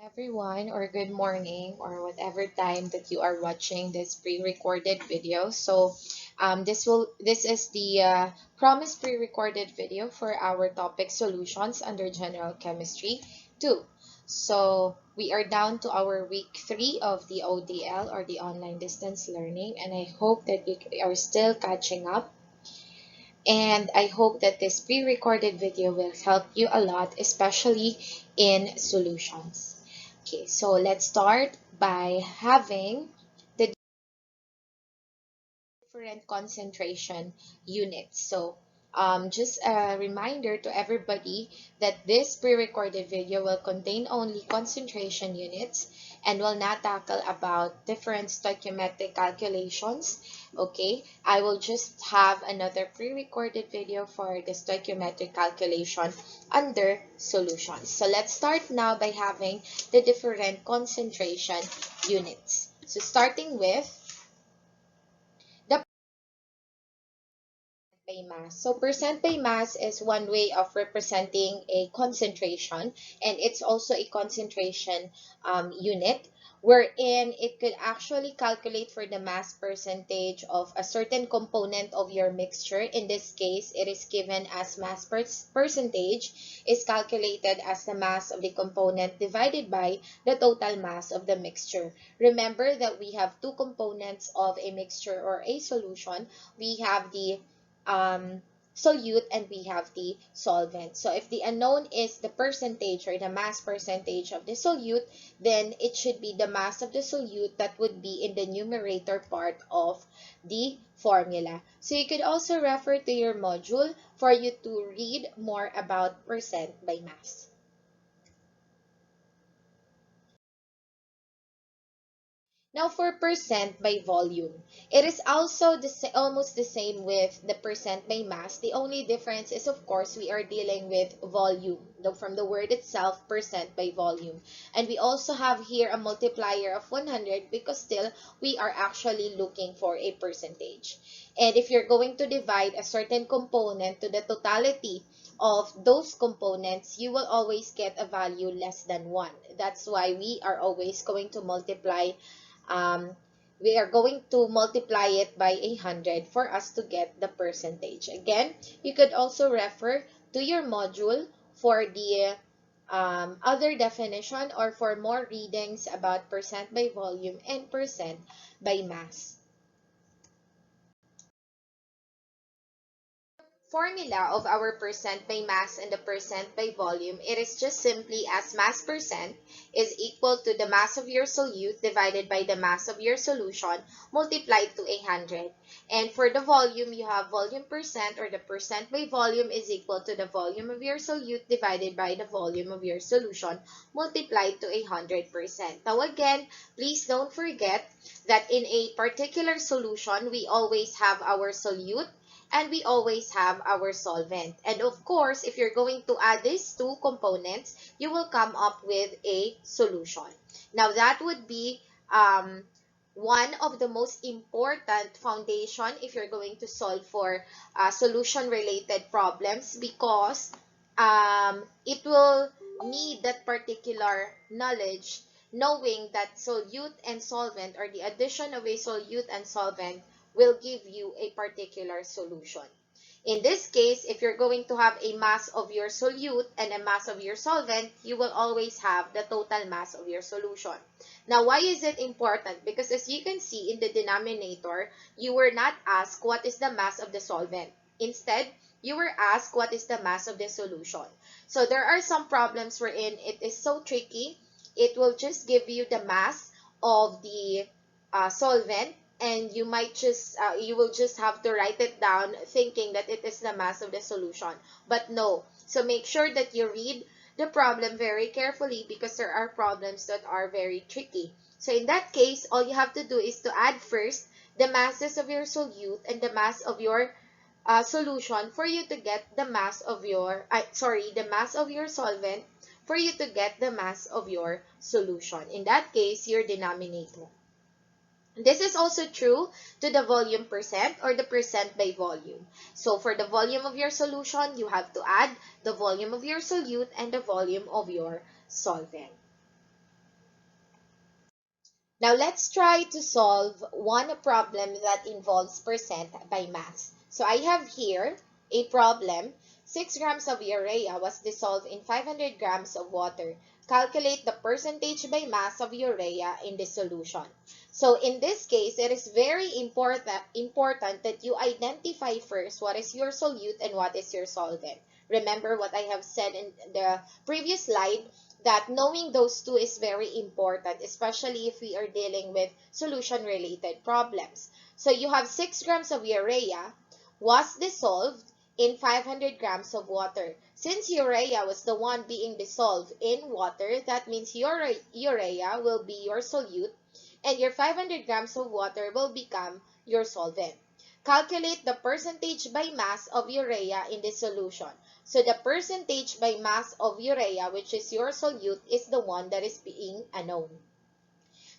Everyone, or good morning, or whatever time that you are watching this pre-recorded video. This is the promised pre-recorded video for our topic solutions under general chemistry 2. So we are down to our week 3 of the ODL, or the online distance learning, and I hope that you are still catching up, and I hope that this pre-recorded video will help you a lot, especially in solutions. Okay, so let's start by having the different concentration units. Just a reminder to everybody that this pre-recorded video will contain only concentration units and will not tackle about different stoichiometric calculations. Okay, I will just have another pre-recorded video for the stoichiometric calculation under solutions. So let's start now by having the different concentration units. So starting with the by mass. So percent by mass is one way of representing a concentration, and it's also a concentration unit wherein it could actually calculate for the mass percentage of a certain component of your mixture. In this case, it is given as mass percentage is calculated as the mass of the component divided by the total mass of the mixture. Remember that we have two components of a mixture or a solution. We have the solute and we have the solvent. So if the unknown is the percentage or the mass percentage of the solute, then it should be the mass of the solute that would be in the numerator part of the formula. So you could also refer to your module for you to read more about percent by mass. Now for percent by volume, it is also almost the same with the percent by mass. The only difference is, of course, we are dealing with volume, though from the word itself, percent by volume. And we also have here a multiplier of 100 because still we are actually looking for a percentage. And if you're going to divide a certain component to the totality of those components, you will always get a value less than 1. That's why we are always going to multiply um, we are going to multiply it by 100 for us to get the percentage. Again, you could also refer to your module for the other definition or for more readings about percent by volume and percent by mass. Formula of our percent by mass and the percent by volume, it is just simply as mass percent is equal to the mass of your solute divided by the mass of your solution multiplied to 100. And for the volume, you have volume percent, or the percent by volume is equal to the volume of your solute divided by the volume of your solution multiplied to 100%. Now again, please don't forget that in a particular solution, we always have our solute and we always have our solvent. And of course, if you're going to add these two components, you will come up with a solution. Now, that would be one of the most important foundation if you're going to solve for solution-related problems, because it will need that particular knowledge, knowing that solute and solvent, or the addition of a solute and solvent, will give you a particular solution. In this case, if you're going to have a mass of your solute and a mass of your solvent, you will always have the total mass of your solution. Now, why is it important? Because as you can see in the denominator, you were not asked what is the mass of the solvent. Instead, you were asked what is the mass of the solution. So there are some problems wherein it is so tricky. It will just give you the mass of the solvent, and you might just you will just have to write it down thinking that it is the mass of the solution, but no. So make sure that you read the problem very carefully, because there are problems that are very tricky. So in that case, all you have to do is to add first the masses of your solute and the mass of your solution for you to get the mass of your the mass of your solvent for you to get the mass of your solution. In that case, your denominator. This is also true to the volume percent, or the percent by volume. So for the volume of your solution, you have to add the volume of your solute and the volume of your solvent. Now let's try to solve one problem that involves percent by mass. So I have here a problem. 6 grams of urea was dissolved in 500 grams of water. Calculate the percentage by mass of urea in the solution. So in this case, it is very important that you identify first what is your solute and what is your solvent. Remember what I have said in the previous slide, that knowing those two is very important, especially if we are dealing with solution-related problems. So you have 6 grams of urea was dissolved in 500 grams of water. Since urea was the one being dissolved in water, that means your urea will be your solute and your 500 grams of water will become your solvent. Calculate the percentage by mass of urea in the solution. So the percentage by mass of urea, which is your solute, is the one that is being unknown.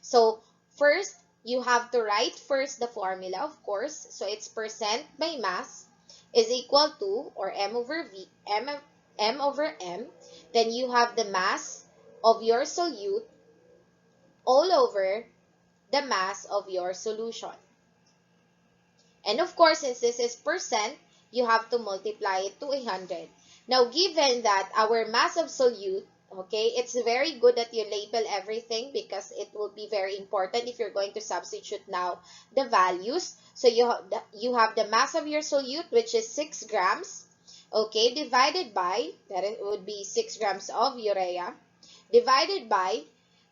So first, you have to write first the formula, of course. So it's percent by mass is equal to, or M over M. Then you have the mass of your solute all over the mass of your solution. And of course, since this is percent, you have to multiply it to 100. Now, given that our mass of solute, okay, it's very good that you label everything because it will be very important if you're going to substitute now the values. So you have the mass of your solute, which is 6 grams, okay, divided by, that it would be 6 grams of urea, divided by,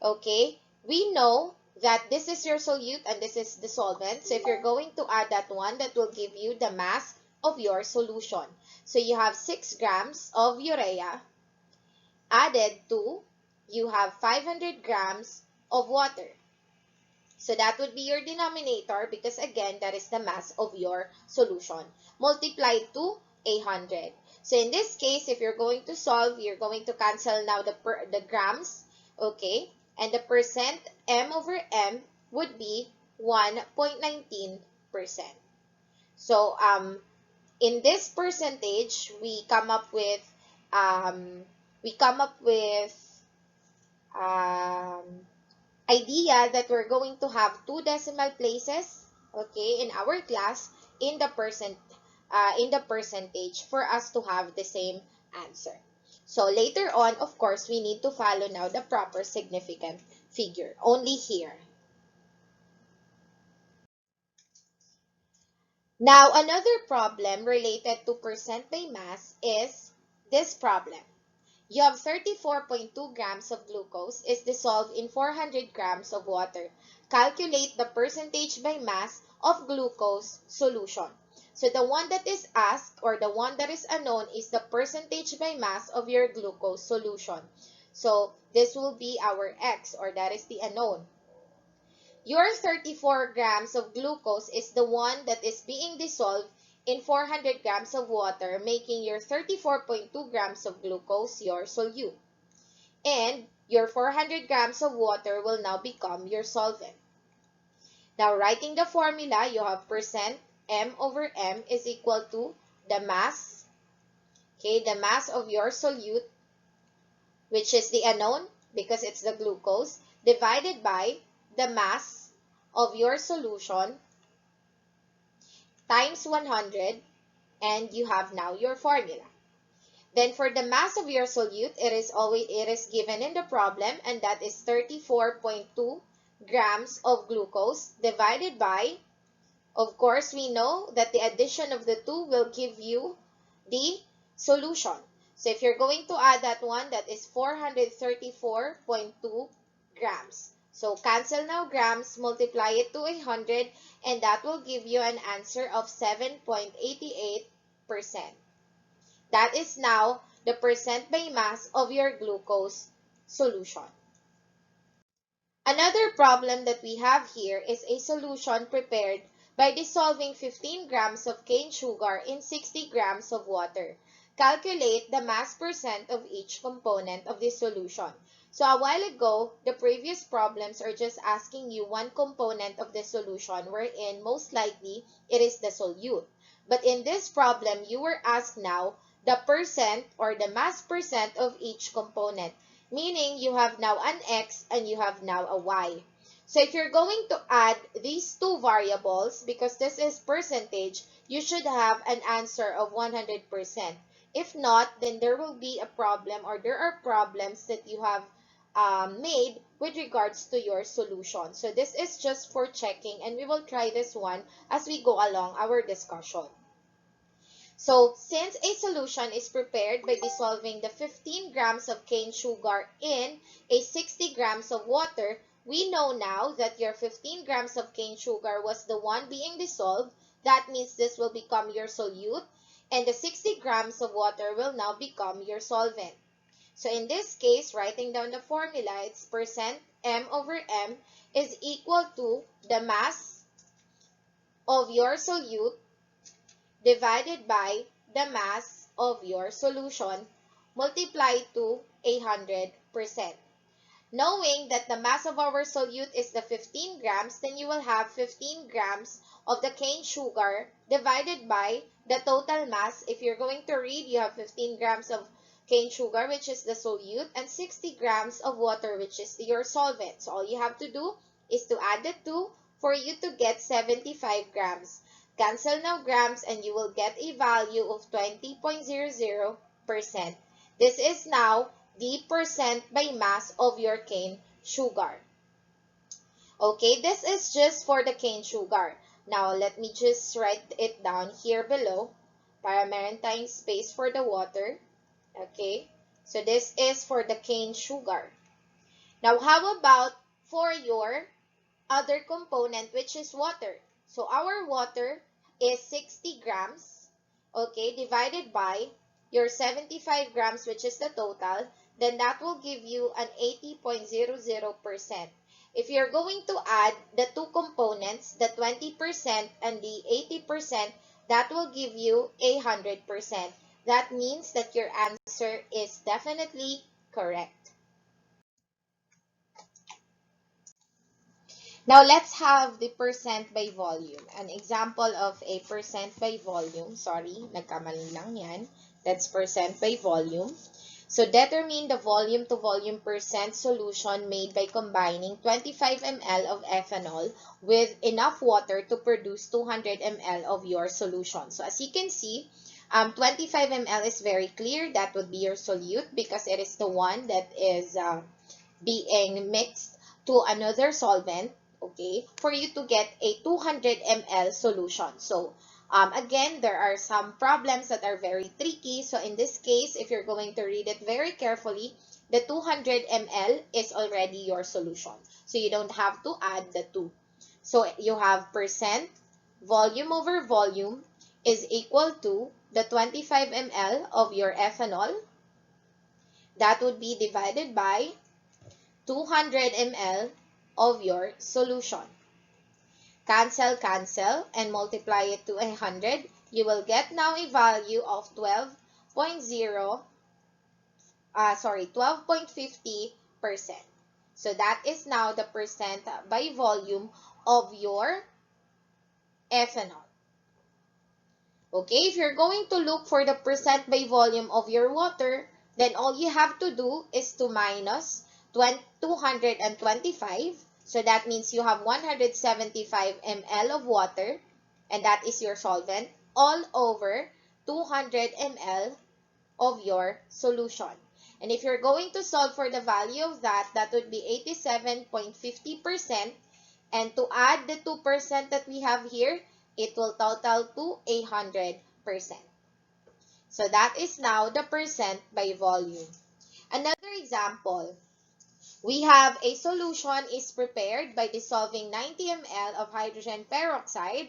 okay, we know that this is your solute and this is the solvent. So if you're going to add that one, that will give you the mass of your solution. So you have 6 grams of urea added to, you have 500 grams of water. So that would be your denominator because again, that is the mass of your solution multiplied to 100. So in this case, if you're going to solve, you're going to cancel now the grams, okay? And the percent M over M would be 1.19%. So in this percentage, we come up with um, idea that we're going to have 2 decimal places, okay, in our class in the percentage for us to have the same answer. So later on, of course, we need to follow now the proper significant figure only here. Now, another problem related to percent by mass is this problem. You have 34.2 grams of glucose is dissolved in 400 grams of water. Calculate the percentage by mass of glucose solution. So the one that is asked or the one that is unknown is the percentage by mass of your glucose solution. So this will be our X, or that is the unknown. Your 34 grams of glucose is the one that is being dissolved in 400 grams of water, making your 34.2 grams of glucose your solute. And your 400 grams of water will now become your solvent. Now, writing the formula, you have percent M over M is equal to the mass, okay, the mass of your solute, which is the unknown because it's the glucose, divided by the mass of your solution times 100, and you have now your formula. Then for the mass of your solute, it is given in the problem, and that is 34.2 grams of glucose divided by, of course, we know that the addition of the two will give you the solution. So if you're going to add that one, that is 434.2 grams. So cancel now grams, multiply it to 100, and that will give you an answer of 7.88%. That is now the percent by mass of your glucose solution. Another problem that we have here is a solution prepared by dissolving 15 grams of cane sugar in 60 grams of water. Calculate the mass percent of each component of this solution. So a while ago, the previous problems are just asking you one component of the solution, wherein most likely it is the solute. But in this problem, you were asked now the percent or the mass percent of each component, meaning you have now an X and you have now a Y. So if you're going to add these two variables, because this is percentage, you should have an answer of 100%. If not, then there will be a problem, or there are problems that you have made with regards to your solution. So this is just for checking, and we will try this one as we go along our discussion. So, since a solution is prepared by dissolving the 15 grams of cane sugar in a 60 grams of water, we know now that your 15 grams of cane sugar was the one being dissolved. That means this will become your solute, and the 60 grams of water will now become your solvent. So, in this case, writing down the formula, it's percent M over M is equal to the mass of your solute divided by the mass of your solution multiplied to 100%. Knowing that the mass of our solute is the 15 grams, then you will have 15 grams of the cane sugar divided by the total mass. If you're going to read, you have 15 grams of cane sugar, which is the solute, and 60 grams of water, which is your solvent. So all you have to do is to add the two for you to get 75 grams. Cancel now grams and you will get a value of 20.00%. This is now the percent by mass of your cane sugar. Okay, this is just for the cane sugar. Now, let me just write it down here below para meron tayong space for the water. Okay, so this is for the cane sugar. Now, how about for your other component, which is water? So, our water is 60 grams, okay, divided by your 75 grams, which is the total, then that will give you an 80.00%. If you're going to add the two components, the 20% and the 80%, that will give you 100%. That means that your answer is definitely correct. Now, let's have the percent by volume. An example of a percent by volume. Sorry, nagkamali lang yan. That's percent by volume. So, determine the volume to volume percent solution made by combining 25 ml of ethanol with enough water to produce 200 ml of your solution. So, as you can see, 25 ml is very clear. That would be your solute because it is the one that is being mixed to another solvent, okay, for you to get a 200 ml solution. So, again, there are some problems that are very tricky. So, in this case, if you're going to read it very carefully, the 200 ml is already your solution. So, you don't have to add the two. So, you have percent volume over volume is equal to the 25 ml of your ethanol. That would be divided by 200 ml of your solution. Cancel, cancel, and multiply it to 100. You will get now a value of 12.50%. So that is now the percent by volume of your ethanol. Okay, if you're going to look for the percent by volume of your water, then all you have to do is to minus 225. So that means you have 175 ml of water, and that is your solvent, all over 200 ml of your solution. And if you're going to solve for the value of that, that would be 87.50%. And to add the 2% that we have here, it will total to 100%. So that is now the percent by volume. Another example, we have a solution is prepared by dissolving 90 ml of hydrogen peroxide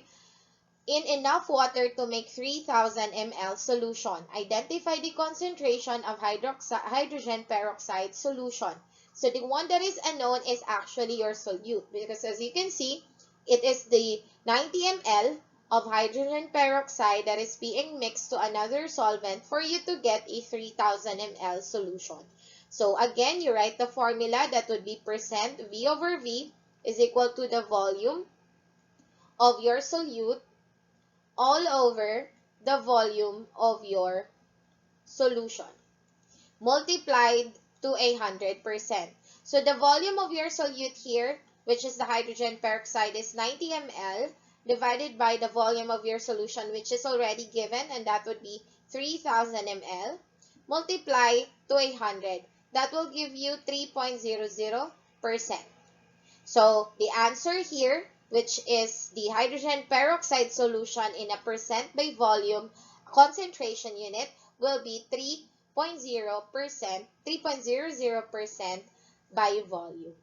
in enough water to make 3000 ml solution. Identify the concentration of hydrogen peroxide solution. So the one that is unknown is actually your solute, because as you can see, it is the 90 ml of hydrogen peroxide that is being mixed to another solvent for you to get a 3000 ml solution. So again, you write the formula, that would be percent V over V is equal to the volume of your solute all over the volume of your solution multiplied to 100%. So the volume of your solute here which is the hydrogen peroxide, is 90 ml divided by the volume of your solution, which is already given, and that would be 3000 ml, multiply to 100. That will give you 3.00%. So the answer here, which is the hydrogen peroxide solution in a percent by volume concentration unit, will be 3.0%, 3.00% by volume.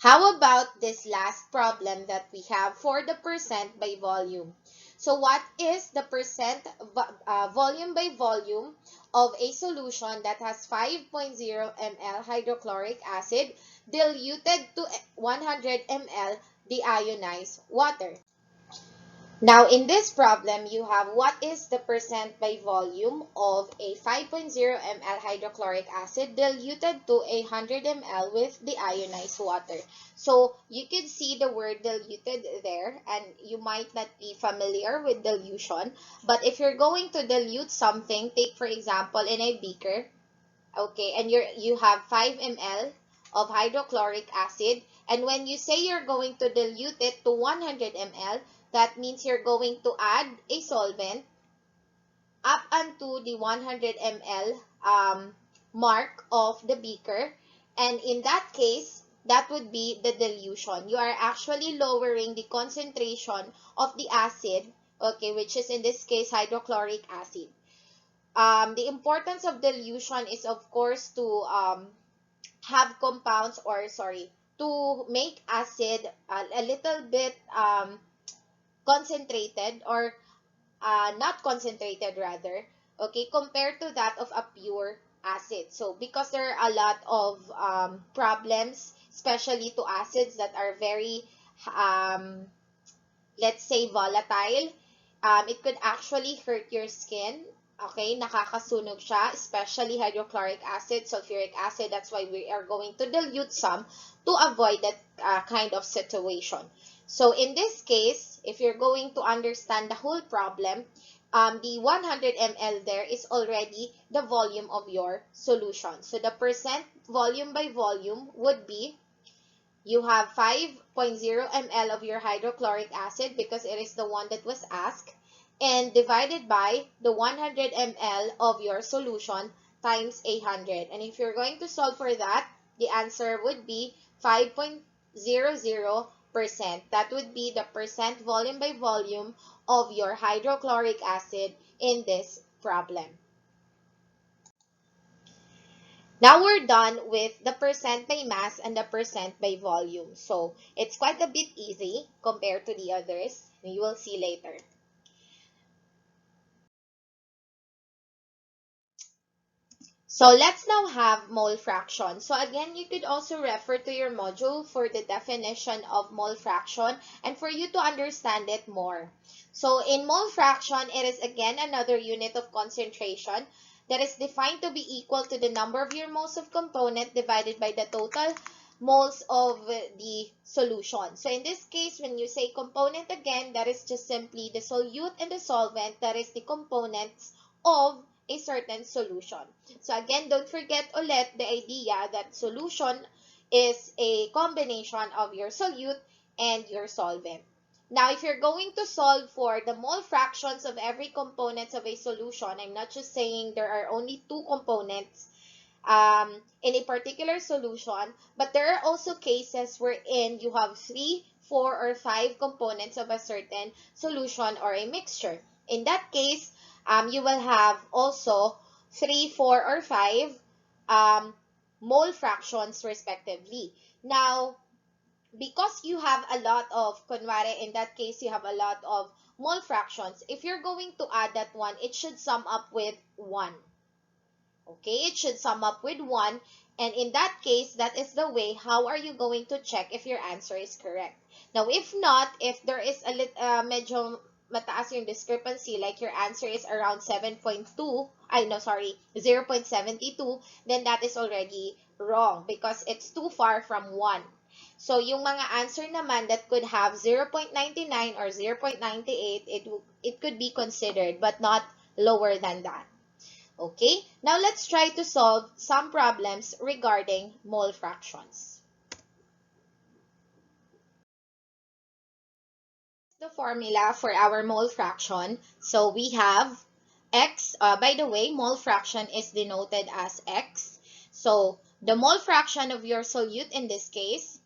How about this last problem that we have for the percent by volume? So what is the percent volume by volume of a solution that has 5.0 ml hydrochloric acid diluted to 100 ml deionized water? Now, in this problem, you have what is the percent by volume of a 5.0 ml hydrochloric acid diluted to 100 ml with deionized water. So, you can see the word diluted there, and you might not be familiar with dilution. But if you're going to dilute something, take for example in a beaker, okay, and you have 5 ml of hydrochloric acid, and when you say you're going to dilute it to 100 ml, that means you're going to add a solvent up unto the 100 ml mark of the beaker, and in that case, that would be the dilution. You are actually lowering the concentration of the acid, okay, which is in this case hydrochloric acid. The importance of dilution is, of course, to have compounds, or sorry, to make acid a little bit concentrated, or not concentrated rather, okay, compared to that of a pure acid. So because there are a lot of problems, especially to acids that are very let's say volatile, it could actually hurt your skin. Okay, nakakasunog siya, especially hydrochloric acid, sulfuric acid. That's why we are going to dilute some to avoid that kind of situation. So in this case, if you're going to understand the whole problem, the 100 ml there is already the volume of your solution. So the percent volume by volume would be, you have 5.0 ml of your hydrochloric acid because it is the one that was asked, and divided by the 100 ml of your solution times 100. And if you're going to solve for that, the answer would be 5.00%. That would be the percent volume by volume of your hydrochloric acid in this problem. Now we're done with the percent by mass and the percent by volume. So it's quite a bit easy compared to the others. You will see later. So let's now have mole fraction. So again, you could also refer to your module for the definition of mole fraction and for you to understand it more. So in mole fraction, it is again another unit of concentration that is defined to be equal to the number of your moles of component divided by the total moles of the solution. So in this case, when you say component again, that is just simply the solute and the solvent, that is the components of a certain solution. So again, don't forget ulit the idea that solution is a combination of your solute and your solvent. Now, if you're going to solve for the mole fractions of every component of a solution, I'm not just saying there are only two components in a particular solution, but there are also cases wherein you have 3, 4, or 5 components of a certain solution or a mixture. In that case, you will have also 3, 4, or 5 mole fractions respectively. Now, because you have a lot of, kunwari, in that case, you have a lot of mole fractions, if you're going to add that one, it should sum up with 1. Okay, it should sum up with 1. And in that case, that is the way how are you going to check if your answer is correct. Now, if not, if there is a medyo mataas yung discrepancy, like your answer is around 7.2, 0.72, then that is already wrong because it's too far from 1. So, yung mga answer naman that could have 0.99 or 0.98, it could be considered, but not lower than that. Okay, now let's try to solve some problems regarding mole fractions. The formula for our mole fraction. So we have x, by the way, mole fraction is denoted as x. So the mole fraction of your solute in this case,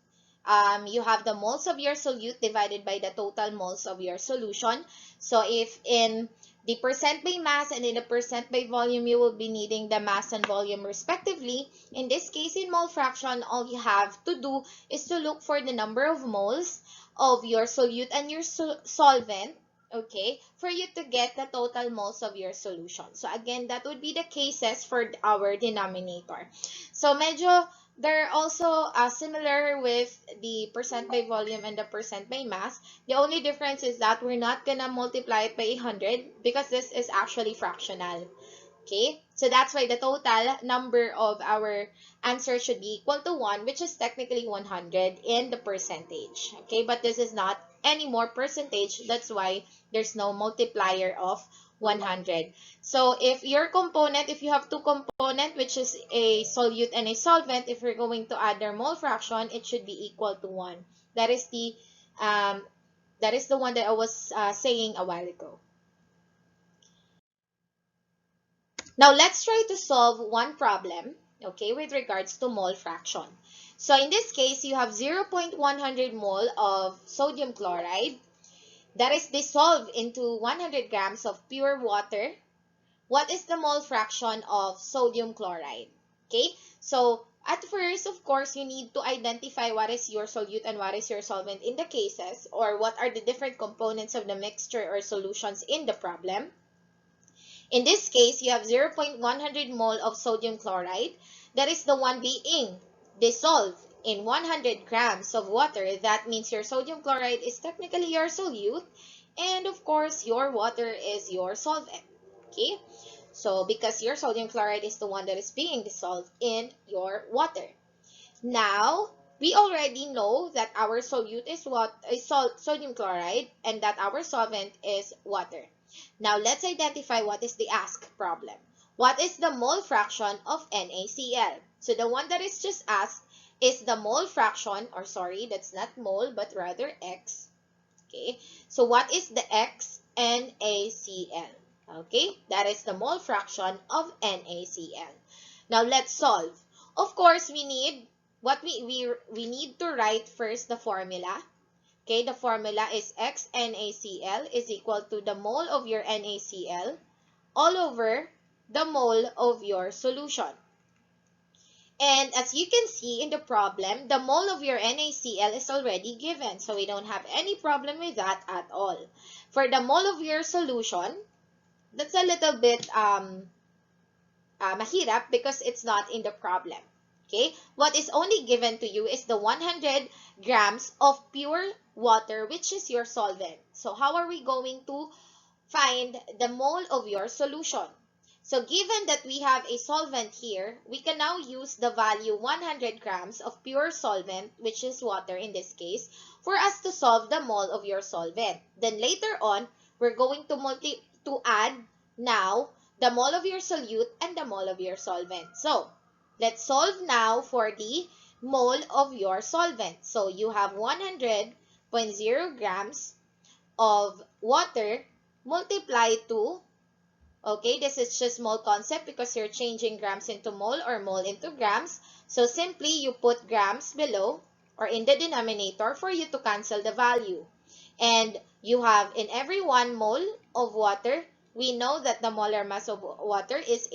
you have the moles of your solute divided by the total moles of your solution. So if in the percent by mass and in the percent by volume, you will be needing the mass and volume respectively. In this case, in mole fraction, all you have to do is to look for the number of moles of your solute and your solvent, okay, for you to get the total moles of your solution. So again, that would be the cases for our denominator. So medyo they're also similar with the percent by volume and the percent by mass. The only difference is that we're not gonna multiply it by 100 because this is actually fractional. Okay, so that's why the total number of our answer should be equal to 1, which is technically 100 in the percentage. Okay, but this is not any more percentage. That's why there's no multiplier of 100. So if your component, if you have two component, which is a solute and a solvent, if you're going to add their mole fraction, it should be equal to 1. That is the um, one that I was saying a while ago. Now, let's try to solve one problem, okay, with regards to mole fraction. So, in this case, you have 0.100 mole of sodium chloride that is dissolved into 100 grams of pure water. What is the mole fraction of sodium chloride? Okay, so at first, of course, you need to identify what is your solute and what is your solvent in the cases, or what are the different components of the mixture or solutions in the problem. In this case, you have 0.100 mole of sodium chloride. That is the one being dissolved in 100 grams of water. That means your sodium chloride is technically your solute. And of course, your water is your solvent. Okay? So, because your sodium chloride is the one that is being dissolved in your water. Now, we already know that our solute is sodium chloride and that our solvent is water. Now, let's identify what is the asked problem. What is the mole fraction of NaCl? So, the one that is just asked is the mole fraction, or sorry, that's not mole, but rather X. Okay, so what is the X NaCl? Okay, that is the mole fraction of NaCl. Now, let's solve. Of course, we need we need to write first the formula. Okay, the formula is XNaCl is equal to the mole of your NaCl all over the mole of your solution. And as you can see in the problem, the mole of your NaCl is already given. So we don't have any problem with that at all. For the mole of your solution, that's a little bit mahirap because it's not in the problem. Okay, what is only given to you is the 100 grams of pure water, which is your solvent. So how are we going to find the mole of your solution? So given that we have a solvent here, we can now use the value 100 grams of pure solvent, which is water in this case, for us to solve the mole of your solvent. Then later on, we're going to add now the mole of your solute and the mole of your solvent. So let's solve now for the mole of your solvent. So you have 100.0 grams of water multiplied to, okay, this is just mole concept because you're changing grams into mole or mole into grams. So simply you put grams below or in the denominator for you to cancel the value. And you have in every 1 mole of water, we know that the molar mass of water is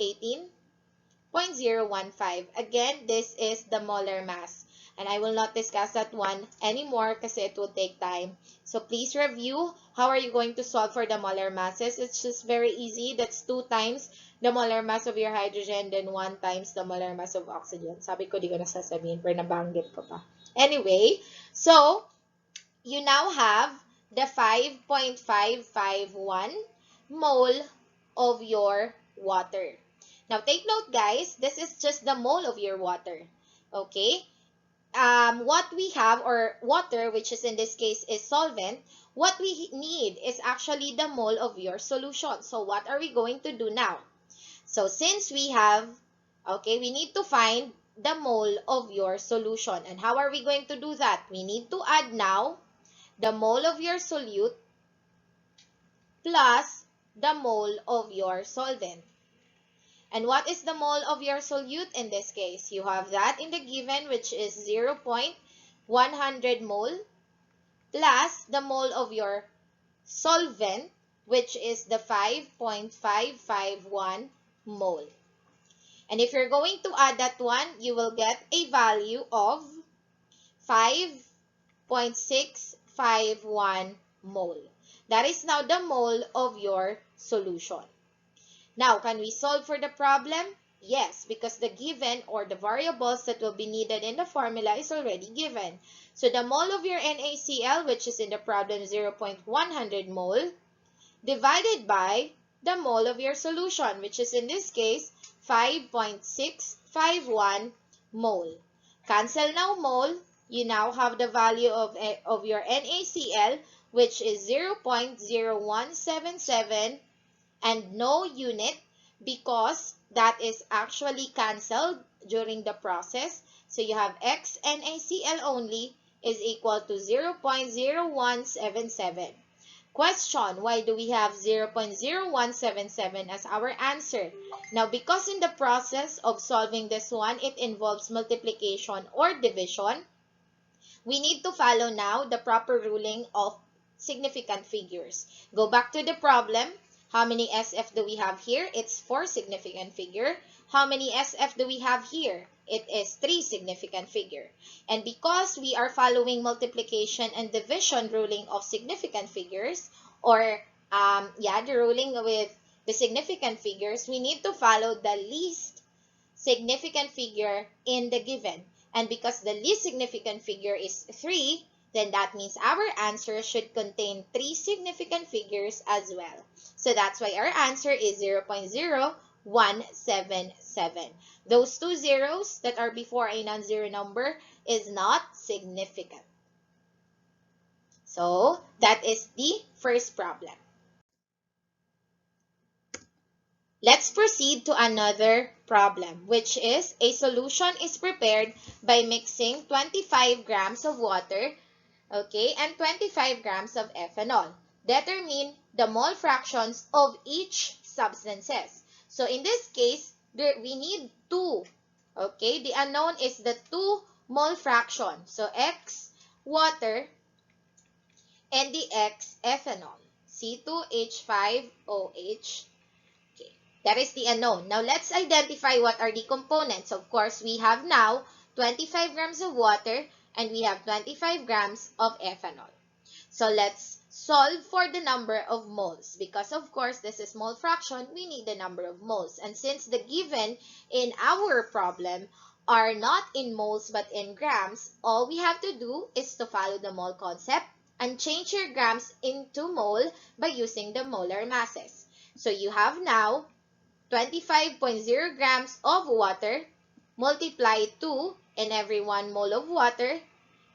18.015. Again, this is the molar mass. And I will not discuss that one anymore because it will take time. So please review how are you going to solve for the molar masses. It's just very easy. That's 2 times the molar mass of your hydrogen, then 1 times the molar mass of oxygen. Sabi ko, di ko na sasabihin, pero nabanggit ko pa. Anyway, so you now have the 5.551 mole of your water. Now, take note, guys, this is just the mole of your water. Okay? What we have, or water, which is in this case is solvent, what we need is actually the mole of your solution. So, what are we going to do now? So, since we have, okay, we need to find the mole of your solution. And how are we going to do that? We need to add now the mole of your solute plus the mole of your solvent. And what is the mole of your solute in this case? You have that in the given, which is 0.100 mole plus the mole of your solvent, which is the 5.551 mole. And if you're going to add that one, you will get a value of 5.651 mole. That is now the mole of your solution. Now, can we solve for the problem? Yes, because the given or the variables that will be needed in the formula is already given. So the mole of your NaCl, which is in the problem 0.100 mole, divided by the mole of your solution, which is in this case 5.651 mole. Cancel now mole. You now have the value of your NaCl, which is 0.0177 and no unit because that is actually canceled during the process. So you have X NaCl only is equal to 0.0177. Question, why do we have 0.0177 as our answer? Now, because in the process of solving this one, it involves multiplication or division, we need to follow now the proper ruling of significant figures. Go back to the problem. How many SF do we have here? It's 4 significant figure. How many SF do we have here? It is 3 significant figure. And because we are following multiplication and division ruling of significant figures, or the ruling with the significant figures, we need to follow the least significant figure in the given. And because the least significant figure is 3, then that means our answer should contain 3 significant figures as well. So that's why our answer is 0.0177. Those 2 zeros that are before a non-zero number is not significant. So that is the first problem. Let's proceed to another problem, which is a solution is prepared by mixing 25 grams of water, okay, and 25 grams of ethanol. Determine the mole fractions of each substances. So in this case, we need 2. Okay, the unknown is the 2 mole fraction. So X water and the X ethanol, C2H5OH. Okay, that is the unknown. Now let's identify what are the components. Of course, we have now 25 grams of water and we have 25 grams of ethanol. So let's solve for the number of moles. Because of course, this is mole fraction, we need the number of moles. And since the given in our problem are not in moles but in grams, all we have to do is to follow the mole concept and change your grams into mole by using the molar masses. So you have now 25.0 grams of water, multiply 2 in every 1 mole of water,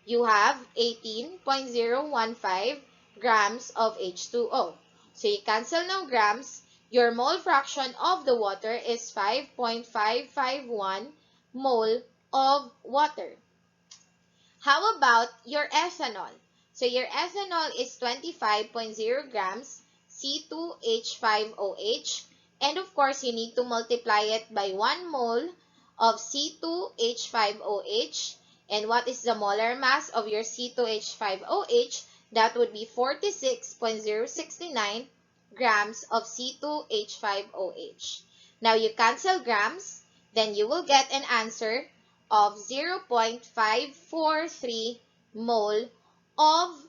you have 18.015 grams of H2O. So you cancel now grams. Your mole fraction of the water is 5.551 mole of water. How about your ethanol? So your ethanol is 25.0 grams, C2H5OH. And of course, you need to multiply it by 1 mole of C2H5OH. And what is the molar mass of your C2H5OH? That would be 46.069 grams of C2H5OH. Now you cancel grams, then you will get an answer of 0.543 mole of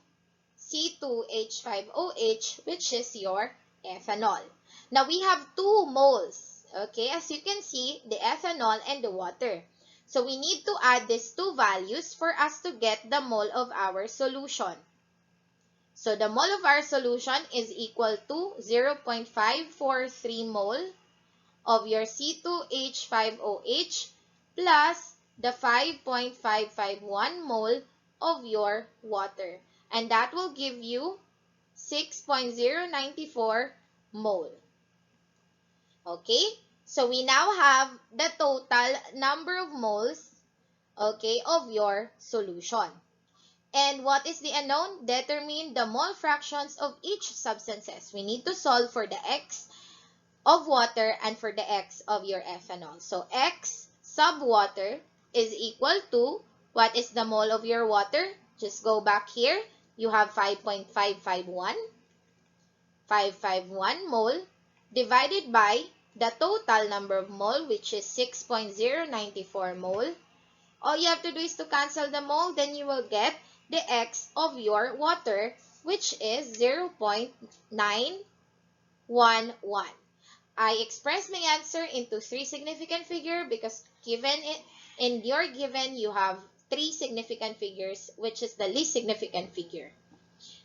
C2H5OH, which is your ethanol. Now we have 2 moles, okay, as you can see, the ethanol and the water. So we need to add these 2 values for us to get the mole of our solution. So the mole of our solution is equal to 0.543 mole of your C2H5OH plus the 5.551 mole of your water. And that will give you 6.094 mole. Okay? So we now have the total number of moles, okay, of your solution. And what is the unknown? Determine the mole fractions of each substances. We need to solve for the X of water and for the X of your ethanol. So X sub water is equal to, what is the mole of your water? Just go back here. You have 5.551 mole divided by the total number of mole, which is 6.094 mole. All you have to do is to cancel the mole, then you will get the X of your water, which is 0.911. I express my answer into three significant figures because in your given, you have three significant figures, which is the least significant figure.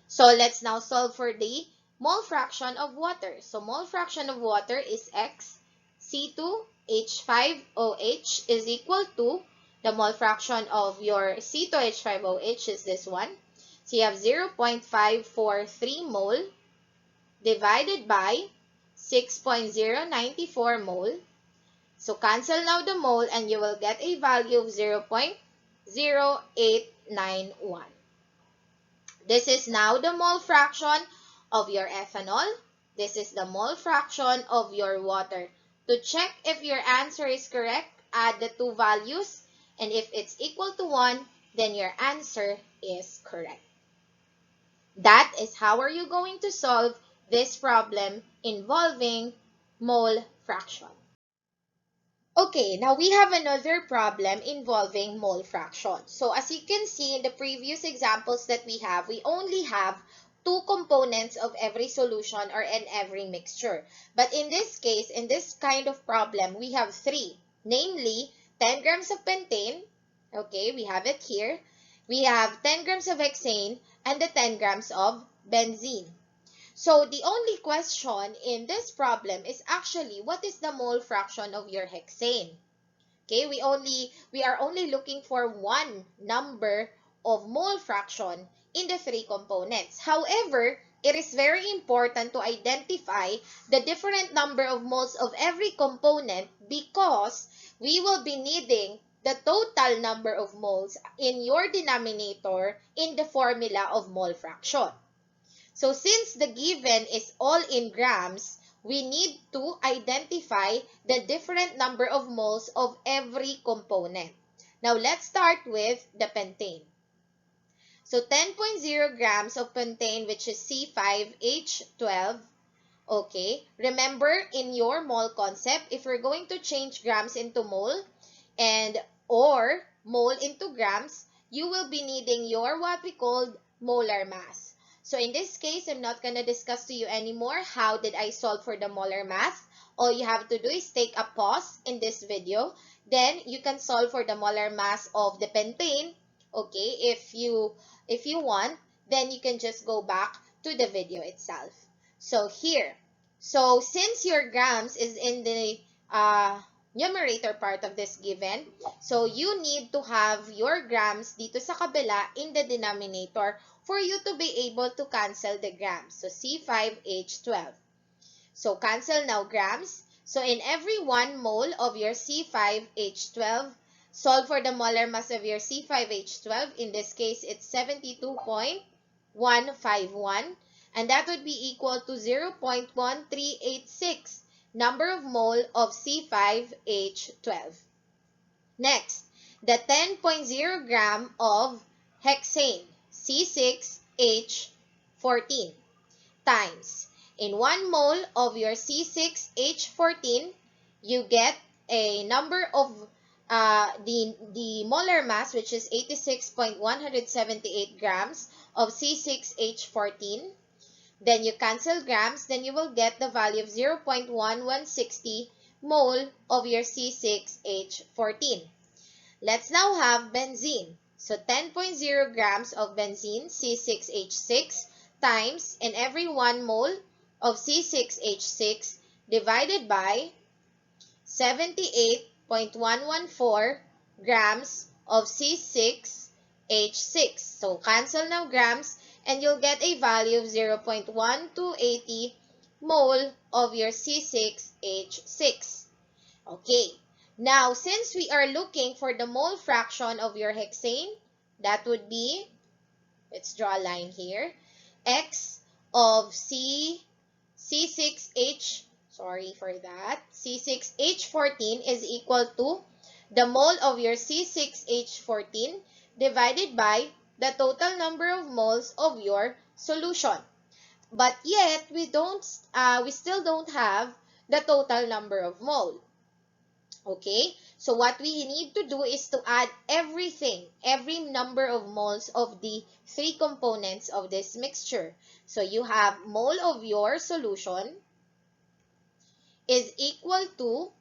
So let's now solve for the mole fraction of water. So mole fraction of water is X C2H5OH is equal to the mole fraction of your C2H5OH is this one. So you have 0.543 mole divided by 6.094 mole. So cancel now the mole and you will get a value of 0.0891. This is now the mole fraction of your ethanol. This is the mole fraction of your water. To check if your answer is correct, add the two values. And if it's equal to 1, then your answer is correct. That is how are you going to solve this problem involving mole fraction. Okay, now we have another problem involving mole fraction. So as you can see in the previous examples that we only have two components of every solution or in every mixture. But in this case, in this kind of problem, we have three, namely 10 grams of pentane. Okay, we have it here. We have 10 grams of hexane and the 10 grams of benzene. So the only question in this problem is actually what is the mole fraction of your hexane? Okay, we are only looking for one number of mole fraction in the three components. However, it is very important to identify the different number of moles of every component because we will be needing the total number of moles in your denominator in the formula of mole fraction. So since the given is all in grams, we need to identify the different number of moles of every component. Now let's start with the pentane. So 10.0 grams of pentane, which is C5H12. Okay, remember in your mole concept, if we're going to change grams into mole or mole into grams, you will be needing your what we call molar mass. So in this case, I'm not going to discuss to you anymore how did I solve for the molar mass. All you have to do is take a pause in this video. Then you can solve for the molar mass of the pentane. Okay, if you want, then you can just go back to the video itself. So here, so since your grams is in the numerator part of this given, so you need to have your grams dito sa kabila in the denominator for you to be able to cancel the grams. So C5H12. So cancel now grams. So in every 1 mole of your C5H12, solve for the molar mass of your C5H12. In this case, it's 72.151. And that would be equal to 0.1386 number of mole of C5H12. Next, the 10.0 gram of hexane, C6H14, times. In 1 mole of your C6H14, you get a number of the molar mass, which is 86.178 grams of C6H14. Then you cancel grams, then you will get the value of 0.1160 mole of your C6H14. Let's now have benzene. So 10.0 grams of benzene, C6H6, times in every 1 mole of C6H6 divided by 78.114 grams of C6H6. So cancel now grams and you'll get a value of 0.1280 mole of your C6H6. Okay, now since we are looking for the mole fraction of your hexane, that would be let's draw a line here, X of C6H, sorry for that, C6H14 is equal to the mole of your C6H14 divided by the total number of moles of your solution. But yet, we still don't have the total number of mole. Okay, so what we need to do is to add everything, every number of moles of the three components of this mixture. So you have mole of your solution is equal to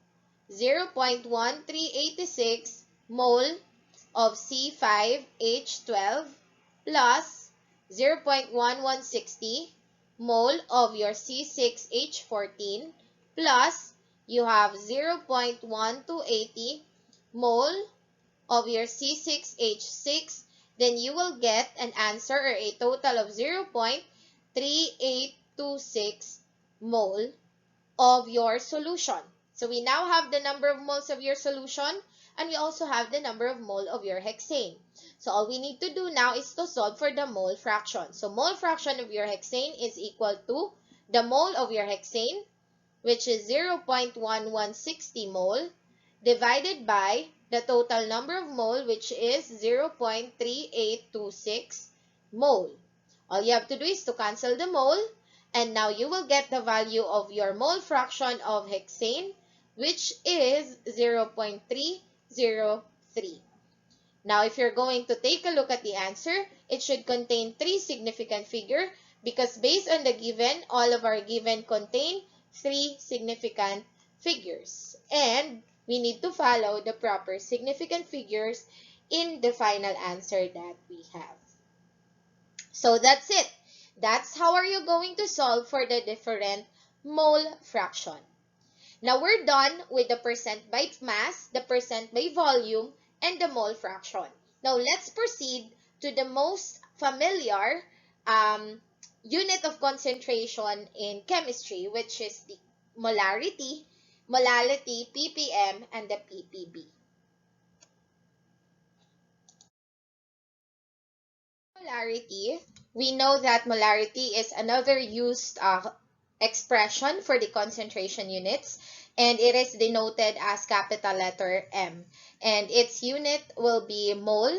0.1386 mole of C5H12 plus 0.1160 mole of your C6H14 plus you have 0.1280 mole of your C6H6, then you will get an answer or a total of 0.3826 mole of your solution. So we now have the number of moles of your solution and we also have the number of mole of your hexane. So all we need to do now is to solve for the mole fraction. So mole fraction of your hexane is equal to the mole of your hexane, which is 0.1160 mole, divided by the total number of mole, which is 0.3826 mole. All you have to do is to cancel the mole, and now you will get the value of your mole fraction of hexane, which is 0.303. Now, if you're going to take a look at the answer, it should contain three significant figures because based on the given, all of our given contain three significant figures. And we need to follow the proper significant figures in the final answer that we have. So that's it. That's how are you going to solve for the different mole fraction. Now we're done with the percent by mass, the percent by volume, and the mole fraction. Now let's proceed to the most familiar unit of concentration in chemistry, which is the molarity, molality, ppm, and the ppb. Molarity, we know that molarity is another used expression for the concentration units, and it is denoted as capital letter M. And its unit will be mole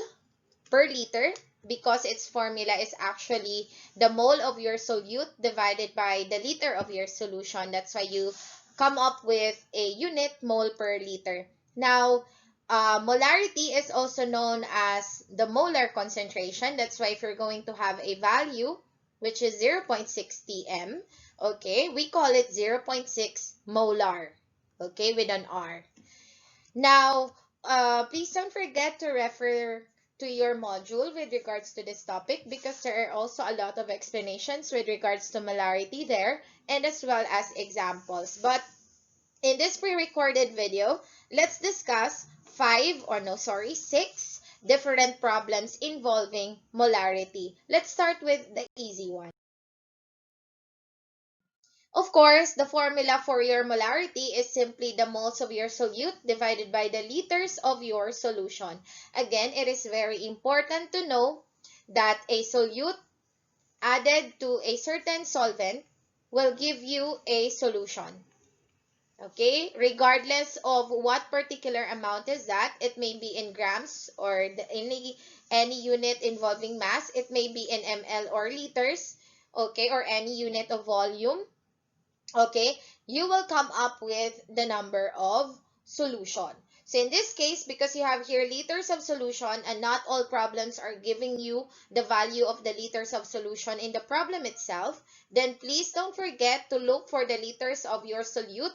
per liter because its formula is actually the mole of your solute divided by the liter of your solution. That's why you come up with a unit mole per liter. Now, molarity is also known as the molar concentration. That's why if you're going to have a value, which is 0.60 m, okay, we call it 0.6 molar, okay, with an R. Now, please don't forget to refer to your module with regards to this topic because there are also a lot of explanations with regards to molarity there and as well as examples. But in this pre-recorded video, let's discuss six different problems involving molarity. Let's start with the easy one. Of course, the formula for your molarity is simply the moles of your solute divided by the liters of your solution. Again, it is very important to know that a solute added to a certain solvent will give you a solution. Okay, regardless of what particular amount is that, it may be in grams or any unit involving mass, it may be in ml or liters, okay, or any unit of volume, okay, you will come up with the number of solution. So in this case, because you have here liters of solution and not all problems are giving you the value of the liters of solution in the problem itself, then please don't forget to look for the liters of your solute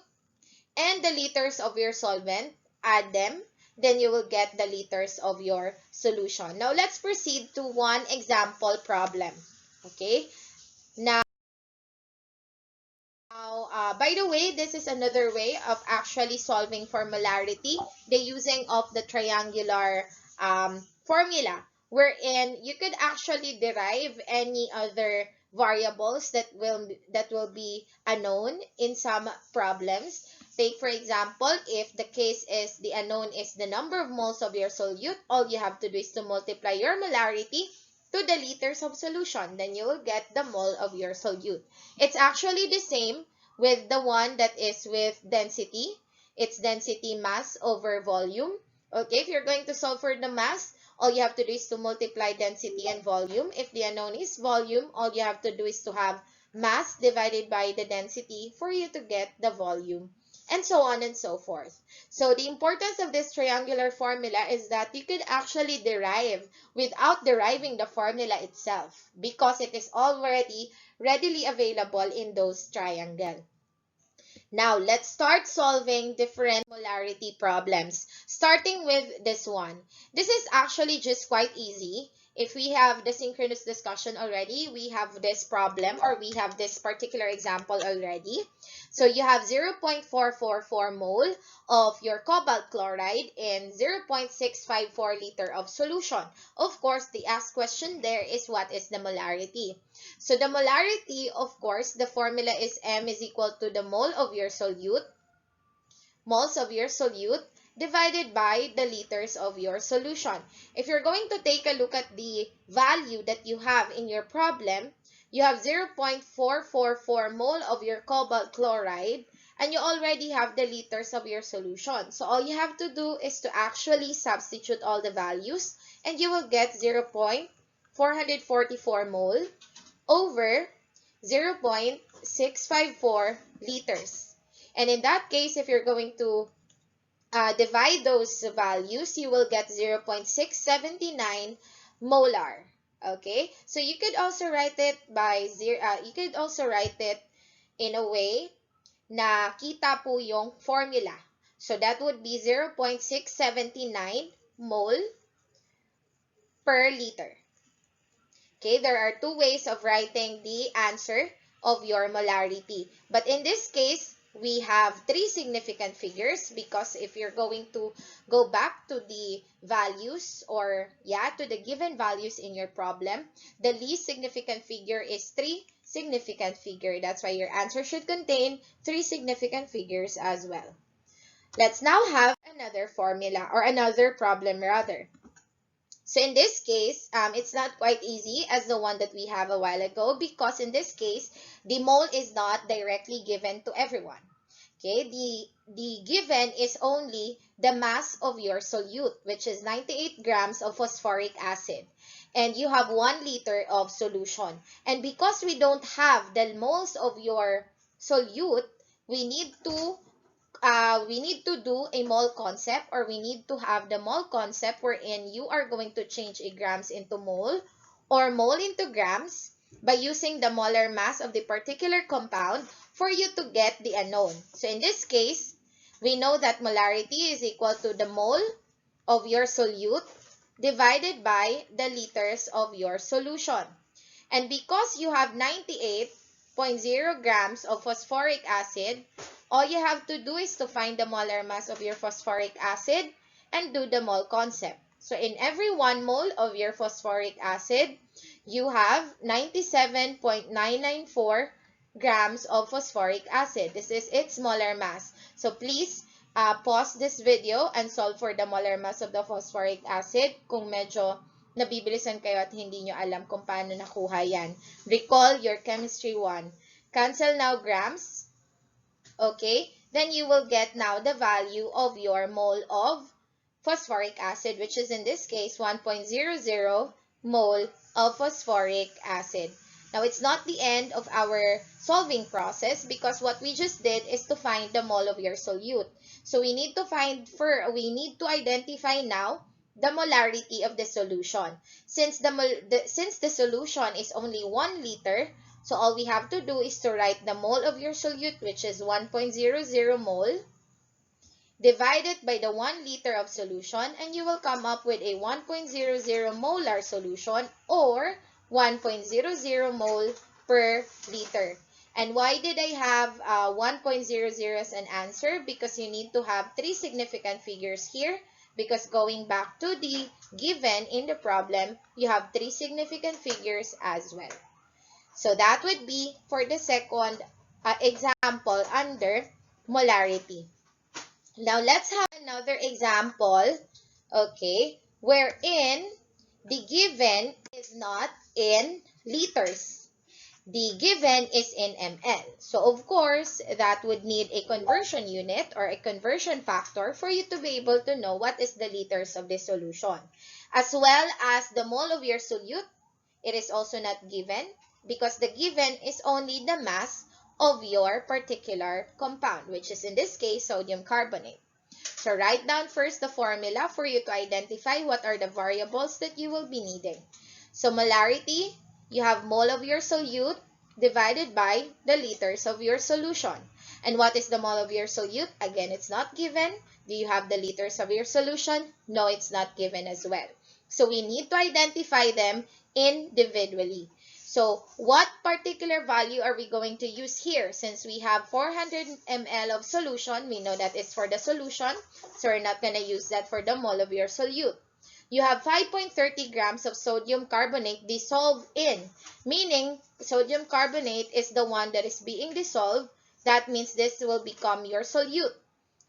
and the liters of your solvent, add them, then you will get the liters of your solution. Now, let's proceed to one example problem. Okay? Now, by the way, this is another way of actually solving for molarity, the using of the triangular formula, wherein you could actually derive any other variables that will be unknown in some problems. Take for example, if the case is the unknown is the number of moles of your solute, all you have to do is to multiply your molarity to the liters of solution. Then you will get the mole of your solute. It's actually the same with the one that is with density. It's density mass over volume. Okay, if you're going to solve for the mass, all you have to do is to multiply density and volume. If the unknown is volume, all you have to do is to have mass divided by the density for you to get the volume, and so on and so forth. So the importance of this triangular formula is that you could actually derive without deriving the formula itself because it is already readily available in those triangles. Now, let's start solving different molarity problems, starting with this one. This is actually just quite easy. If we have the synchronous discussion already, we have this problem or we have this particular example already. So you have 0.444 mole of your cobalt chloride in 0.654 liter of solution. Of course, the asked question there is what is the molarity. So the molarity, of course, the formula is M is equal to the mole of your solute, moles of your solute, divided by the liters of your solution. If you're going to take a look at the value that you have in your problem, you have 0.444 mole of your cobalt chloride, and you already have the liters of your solution. So all you have to do is to actually substitute all the values, and you will get 0.444 mole over 0.654 liters. And in that case, if you're going to divide those values, you will get 0.679 molar. Okay? So you could also write it by in a way na kita po yung formula. So that would be 0.679 mole per liter. Okay, there are two ways of writing the answer of your molarity. But in this case, we have three significant figures because if you're going to go back to the values or to the given values in your problem, the least significant figure is 3 significant figure. That's why your answer should contain 3 significant figures as well. Let's now have another formula or another problem rather. So in this case, it's not quite easy as the one that we have a while ago because in this case, the mole is not directly given to everyone. Okay, the given is only the mass of your solute, which is 98 grams of phosphoric acid. And you have 1 liter of solution. And because we don't have the moles of your solute, we need to do a mole concept, or we need to have the mole concept wherein you are going to change a grams into mole or mole into grams by using the molar mass of the particular compound for you to get the unknown. So in this case, we know that molarity is equal to the mole of your solute divided by the liters of your solution. And because you have 98.0 grams of phosphoric acid, all you have to do is to find the molar mass of your phosphoric acid and do the mole concept. So in every 1 mole of your phosphoric acid, you have 97.994 grams of phosphoric acid. This is its molar mass. So please pause this video and solve for the molar mass of the phosphoric acid kung medyo nabibilisan kayo at hindi nyo alam kung paano nakuha yan. Recall your chemistry 1. Cancel now grams. Okay, then you will get now the value of your mole of phosphoric acid, which is in this case 1.00 mole of phosphoric acid. Now, it's not the end of our solving process because what we just did is to find the mole of your solute. So we need to identify now the molarity of the solution. Since the solution is only 1 liter, so all we have to do is to write the mole of your solute, which is 1.00 mole, divided by the 1 liter of solution, and you will come up with a 1.00 molar solution or 1.00 mole per liter. And why did I have 1.00 as an answer? Because you need to have 3 significant figures here. Because going back to the given in the problem, you have 3 significant figures as well. So that would be for the second example under molarity. Now let's have another example, okay, wherein the given is not in liters. The given is in ml. So of course, that would need a conversion unit or a conversion factor for you to be able to know what is the liters of the solution. As well as the mole of your solute, it is also not given because the given is only the mass of your particular compound, which is in this case sodium carbonate. So write down first the formula for you to identify what are the variables that you will be needing. So molarity, you have mole of your solute divided by the liters of your solution. And what is the mole of your solute? Again, it's not given. Do you have the liters of your solution? No, it's not given as well. So we need to identify them individually. So what particular value are we going to use here? Since we have 400 ml of solution, we know that it's for the solution. So we're not going to use that for the mole of your solute. You have 5.30 grams of sodium carbonate dissolved in, meaning sodium carbonate is the one that is being dissolved. That means this will become your solute.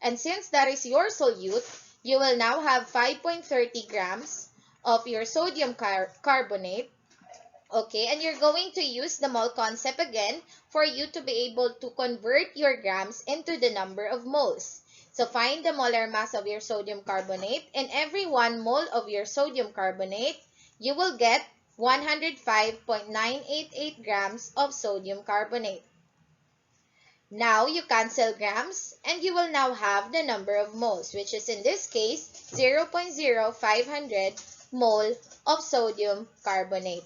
And since that is your solute, you will now have 5.30 grams of your sodium carbonate. Okay, and you're going to use the mole concept again for you to be able to convert your grams into the number of moles. So find the molar mass of your sodium carbonate, and every 1 mole of your sodium carbonate, you will get 105.988 grams of sodium carbonate. Now you cancel grams, and you will now have the number of moles, which is in this case 0.0500 mole of sodium carbonate.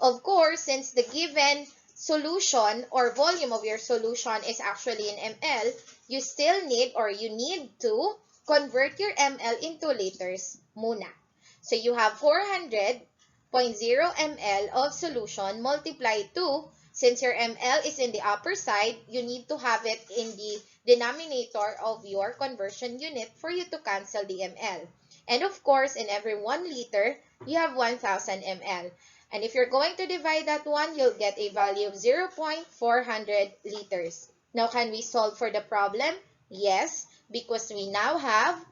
Of course, since the given solution or volume of your solution is actually in ml, you still need or you need to convert your ml into liters muna. So you have 400.0 ml of solution multiplied to, since your ml is in the upper side, you need to have it in the denominator of your conversion unit for you to cancel the ml. And of course, in every 1 liter, you have 1,000 ml. And if you're going to divide that one, you'll get a value of 0.400 liters. Now, can we solve for the problem? Yes, because we now have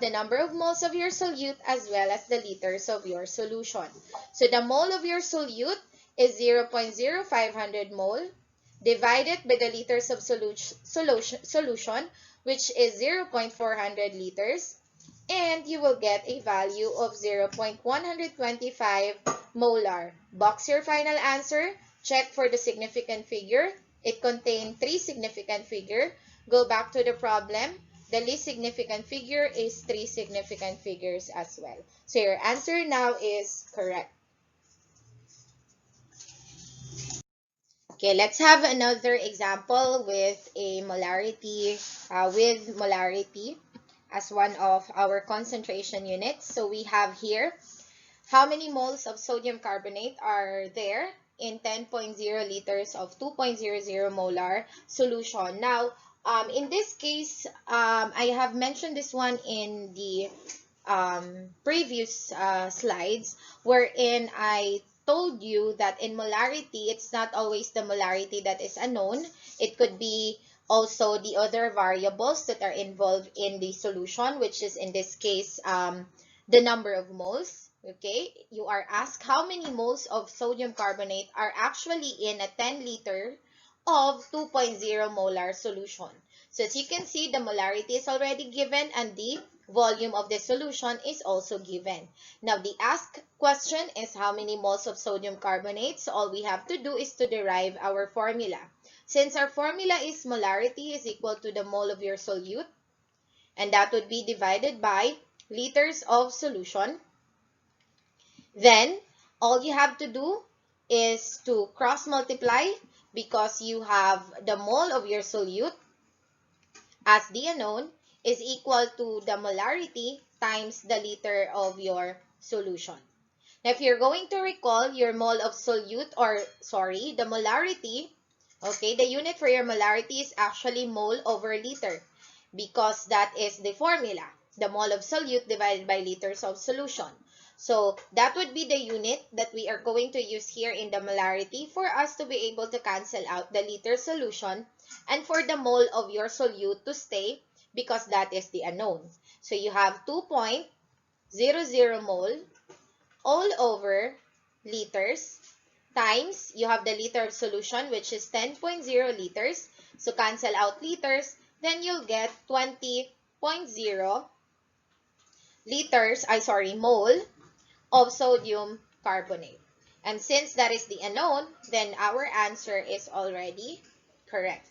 the number of moles of your solute as well as the liters of your solution. So the mole of your solute is 0.0500 mole divided by the liters of solution, which is 0.400 liters. And you will get a value of 0.125 molar. Box your final answer. Check for the significant figure. It contained 3 significant figures. Go back to the problem. The least significant figure is 3 significant figures as well. So your answer now is correct. Okay, let's have another example with a molarity, as one of our concentration units. So we have here, how many moles of sodium carbonate are there in 10.0 liters of 2.00 molar solution? Now, in this case, I have mentioned this one in the previous slides, wherein I told you that in molarity, it's not always the molarity that is unknown. It could be also the other variables that are involved in the solution, which is in this case the number of moles. Okay, you are asked how many moles of sodium carbonate are actually in a 10 liter of 2.0 molar solution. So as you can see, the molarity is already given and the volume of the solution is also given. Now, the asked question is how many moles of sodium carbonate. So all we have to do is to derive our formula. Since our formula is molarity is equal to the mole of your solute, and that would be divided by liters of solution, then all you have to do is to cross multiply because you have the mole of your solute as the unknown is equal to the molarity times the liter of your solution. Now, if you're going to recall your mole of solute, the molarity, okay, the unit for your molarity is actually mole over liter because that is the formula, the mole of solute divided by liters of solution. So that would be the unit that we are going to use here in the molarity for us to be able to cancel out the liter solution and for the mole of your solute to stay because that is the unknown. So you have 2.00 mole all over liters times, you have the liter of solution, which is 10.0 liters. So cancel out liters, then you'll get 20.0 mole of sodium carbonate. And since that is the unknown, then our answer is already correct.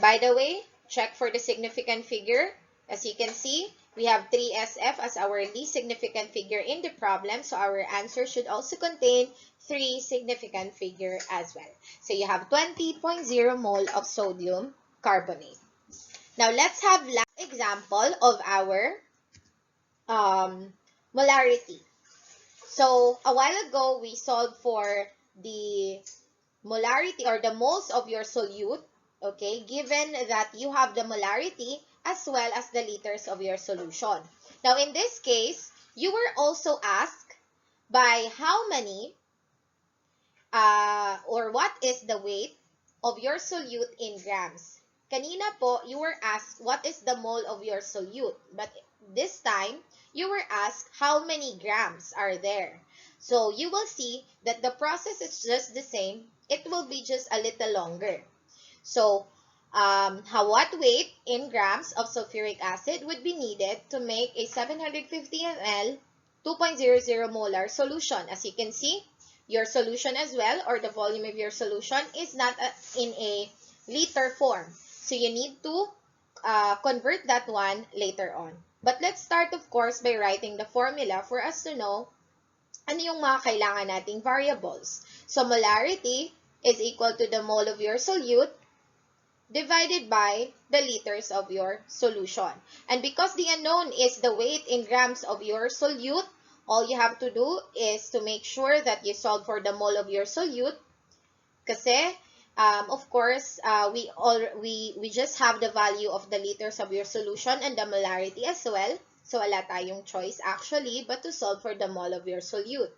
By the way, check for the significant figure. As you can see, we have 3SF as our least significant figure in the problem. So our answer should also contain 3 significant figure as well. So you have 20.0 mole of sodium carbonate. Now let's have last example of our molarity. So a while ago, we solved for the molarity or the moles of your solute, okay, given that you have the molarity as well as the liters of your solution. Now, in this case, you were also asked by how many or what is the weight of your solute in grams. Kanina po, you were asked what is the mole of your solute, but this time, you were asked how many grams are there. So, you will see that the process is just the same. It will be just a little longer. So, what weight in grams of sulfuric acid would be needed to make a 750 ml 2.00 molar solution? As you can see, your solution as well, or the volume of your solution, is not in a liter form. So, you need to convert that one later on. But let's start, of course, by writing the formula for us to know ano yung mga kailangan nating variables. So, molarity is equal to the mole of your solute divided by the liters of your solution. And because the unknown is the weight in grams of your solute, all you have to do is to make sure that you solve for the mole of your solute. Kasi, of course, we just have the value of the liters of your solution and the molarity as well. So, wala tayong choice actually but to solve for the mole of your solute.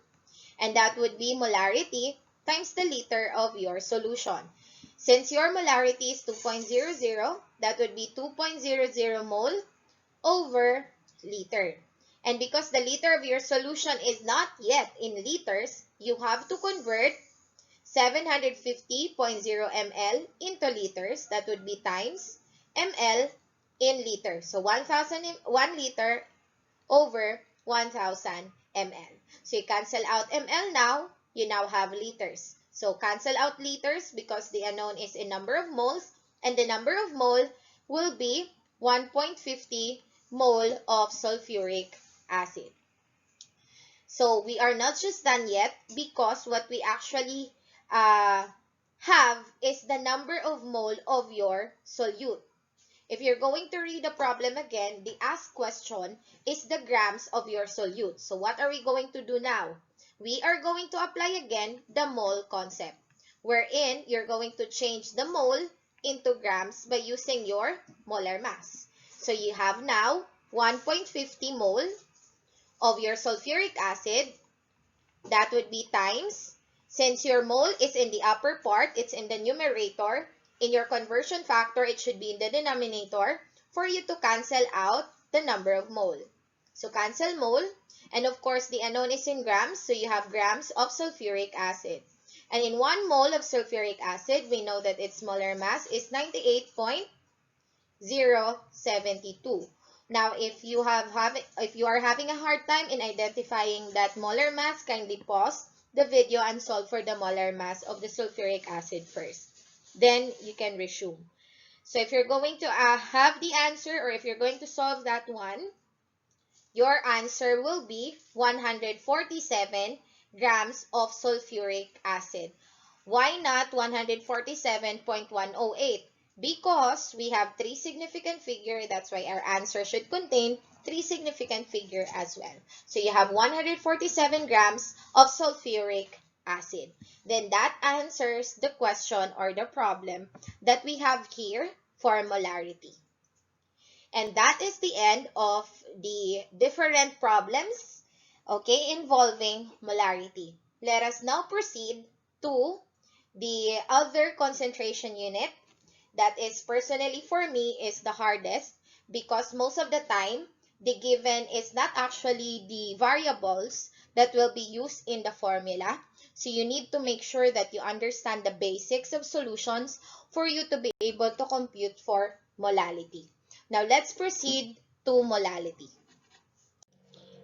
And that would be molarity times the liter of your solution. Since your molarity is 2.00, that would be 2.00 mole over liter. And because the liter of your solution is not yet in liters, you have to convert 750.0 ml into liters. That would be times ml in liters. So 1 liter over 1,000 ml. So you cancel out ml now, you now have liters. So cancel out liters because the unknown is in number of moles, and the number of mole will be 1.50 mole of sulfuric acid. So we are not just done yet because what we actually have is the number of mole of your solute. If you're going to read the problem again, the asked question is the grams of your solute. So what are we going to do now? We are going to apply again the mole concept, wherein you're going to change the mole into grams by using your molar mass. So you have now 1.50 mole of your sulfuric acid. That would be times, since your mole is in the upper part, it's in the numerator. In your conversion factor, it should be in the denominator for you to cancel out the number of mole. So, cancel mole. And of course, the unknown is in grams. So, you have grams of sulfuric acid. And in 1 mole of sulfuric acid, we know that its molar mass is 98.072. Now, if you are having a hard time in identifying that molar mass, kindly pause the video and solve for the molar mass of the sulfuric acid first. Then you can resume. So if you're going to have the answer, or if you're going to solve that one, your answer will be 147 grams of sulfuric acid. Why not 147.108? Because we have 3 significant figure. That's why our answer should contain 3 significant figure as well. So you have 147 grams of sulfuric acid. Then that answers the question or the problem that we have here for molarity. And that is the end of the different problems, okay, involving molarity. Let us now proceed to the other concentration unit. That is, personally for me, is the hardest because most of the time the given is not actually the variables that will be used in the formula. So you need to make sure that you understand the basics of solutions for you to be able to compute for molality. Now let's proceed to molality.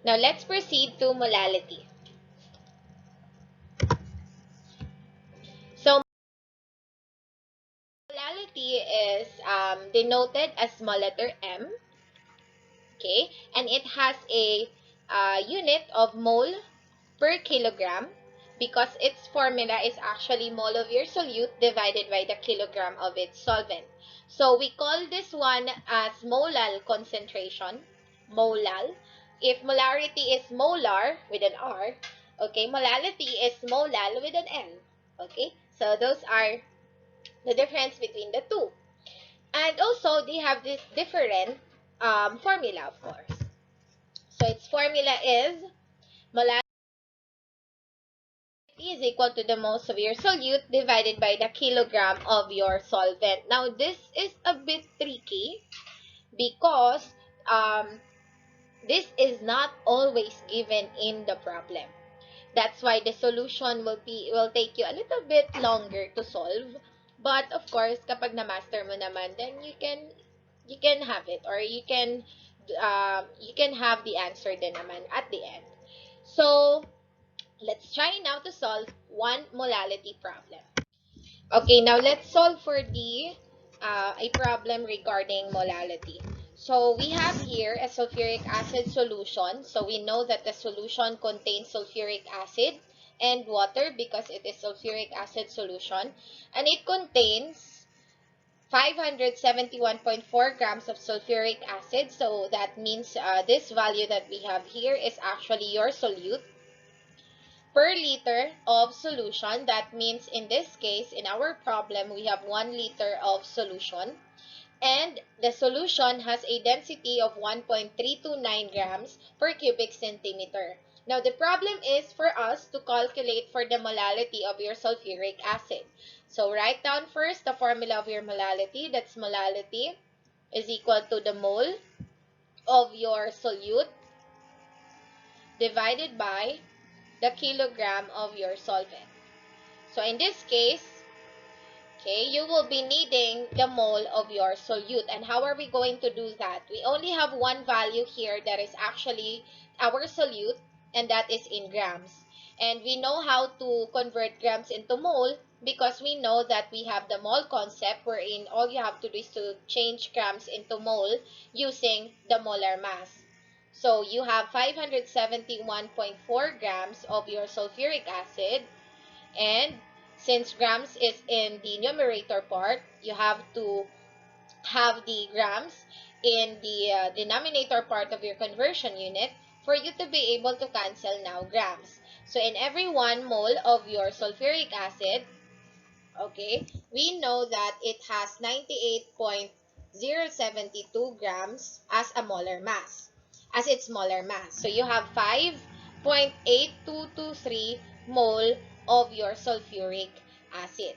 Now let's proceed to molality. So molality is denoted as small letter M, okay, and it has a unit of mole per kilogram because its formula is actually mole of your solute divided by the kilogram of its solvent. So we call this one as molal concentration, molal. If molarity is molar with an R, okay, molality is molal with an L, okay. So those are the difference between the two. And also, they have this different formula, of course. So its formula is molality is equal to the moles of your solute divided by the kilogram of your solvent. Now, this is a bit tricky because this is not always given in the problem. That's why the solution will take you a little bit longer to solve. But of course, kapag na-master mo naman, then you can have it, or you can have the answer din naman at the end. So let's try now to solve one molality problem. Okay, now let's solve for a problem regarding molality. So we have here a sulfuric acid solution. So we know that the solution contains sulfuric acid and water because it is sulfuric acid solution. And it contains 571.4 grams of sulfuric acid. So that means this value that we have here is actually your solute per liter of solution. That means in this case, in our problem, we have 1 liter of solution. And the solution has a density of 1.329 grams per cubic centimeter. Now, the problem is for us to calculate for the molality of your sulfuric acid. So, write down first the formula of your molality. That's molality is equal to the mole of your solute divided by the kilogram of your solvent. So in this case, okay, you will be needing the mole of your solute. And how are we going to do that? We only have one value here that is actually our solute, and that is in grams. And we know how to convert grams into mole because we know that we have the mole concept wherein all you have to do is to change grams into mole using the molar mass. So you have 571.4 grams of your sulfuric acid, and since grams is in the numerator part, you have to have the grams in the denominator part of your conversion unit for you to be able to cancel now grams. So in every 1 mole of your sulfuric acid, okay, we know that it has 98.072 grams as a molar mass, as its molar mass. So you have 5.8223 mole of your sulfuric acid.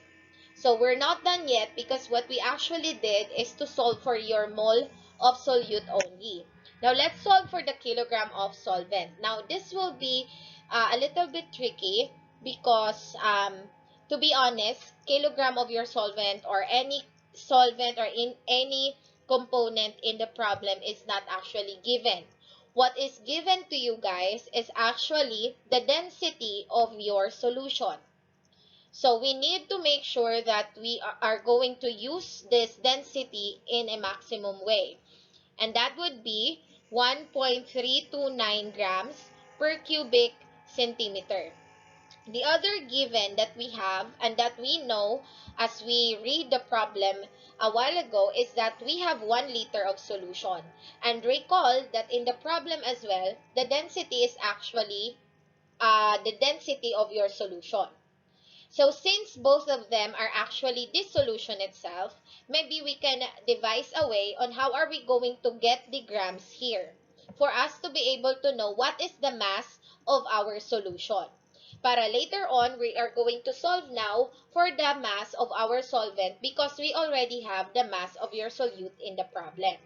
So we're not done yet because what we actually did is to solve for your mole of solute only. Now let's solve for the kilogram of solvent. Now this will be a little bit tricky because to be honest, kilogram of your solvent or any solvent or in any component in the problem is not actually given. What is given to you guys is actually the density of your solution. So we need to make sure that we are going to use this density in a maximum way. And that would be 1.329 grams per cubic centimeter. The other given that we have and that we know as we read the problem a while ago is that we have 1 liter of solution. And recall that in the problem as well, the density is actually the density of your solution. So since both of them are actually this solution itself, maybe we can devise a way on how are we going to get the grams here for us to be able to know what is the mass of our solution. Para later on, we are going to solve now for the mass of our solvent because we already have the mass of your solute in the problem.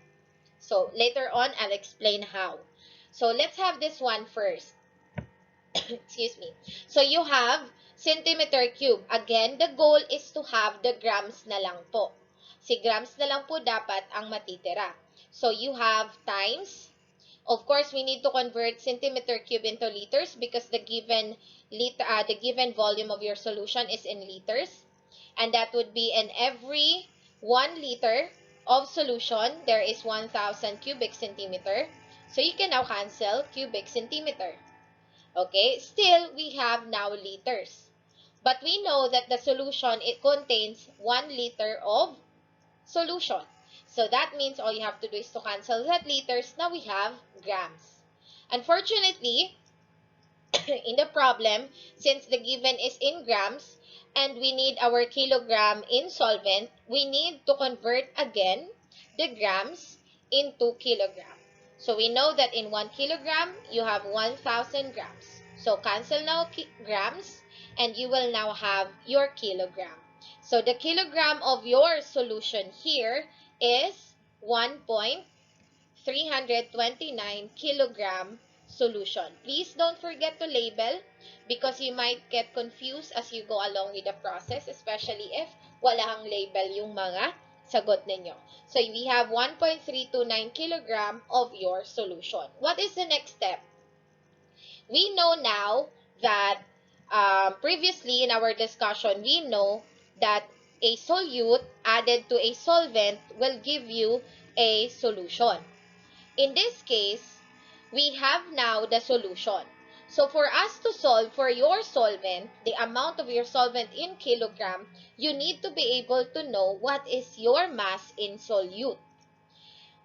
So later on, I'll explain how. So let's have this one first. Excuse me. So you have centimeter cube. Again, the goal is to have the grams na lang po. Si grams na lang po dapat ang matitira. So you have times. Of course, we need to convert centimeter cube into liters because the given volume of your solution is in liters. And that would be in every 1 liter of solution, there is 1,000 cubic centimeter. So you can now cancel cubic centimeter. Okay, still we have now liters. But we know that the solution, it contains 1 liter of solution. So that means all you have to do is to cancel that liters. Now we have grams. Unfortunately, in the problem, since the given is in grams and we need our kilogram in solvent, we need to convert again the grams into kilogram. So we know that in 1 kilogram, you have 1,000 grams. So cancel now grams and you will now have your kilogram. So the kilogram of your solution here is 1.329 kilogram solution. Please don't forget to label because you might get confused as you go along with the process, especially if walang label yung mga sagot ninyo. So we have 1.329 kilogram of your solution. What is the next step? We know now that previously in our discussion, we know that a solute added to a solvent will give you a solution. In this case, we have now the solution. So for us to solve for your solvent, the amount of your solvent in kilogram, you need to be able to know what is your mass in solute.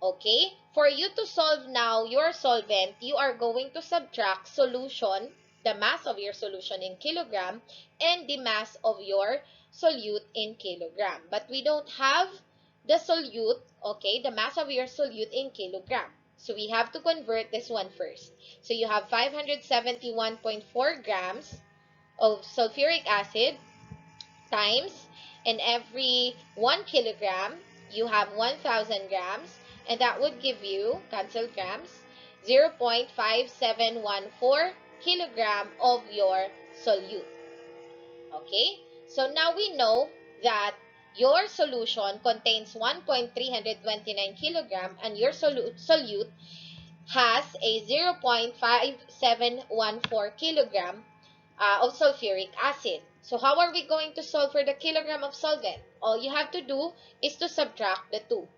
Okay? For you to solve now your solvent, you are going to subtract solution, the mass of your solution in kilogram, and the mass of your solute in kilogram. But we don't have the solute, okay, the mass of your solute in kilogram. So we have to convert this one first. So you have 571.4 grams of sulfuric acid times, in every 1 kilogram, you have 1,000 grams, and that would give you, cancel grams, 0.5714 kilogram of your solute. Okay? So now we know that your solution contains 1.329 kilogram and your solute has a 0.5714 kilogram of sulfuric acid. So how are we going to solve for the kilogram of solvent? All you have to do is to subtract the two.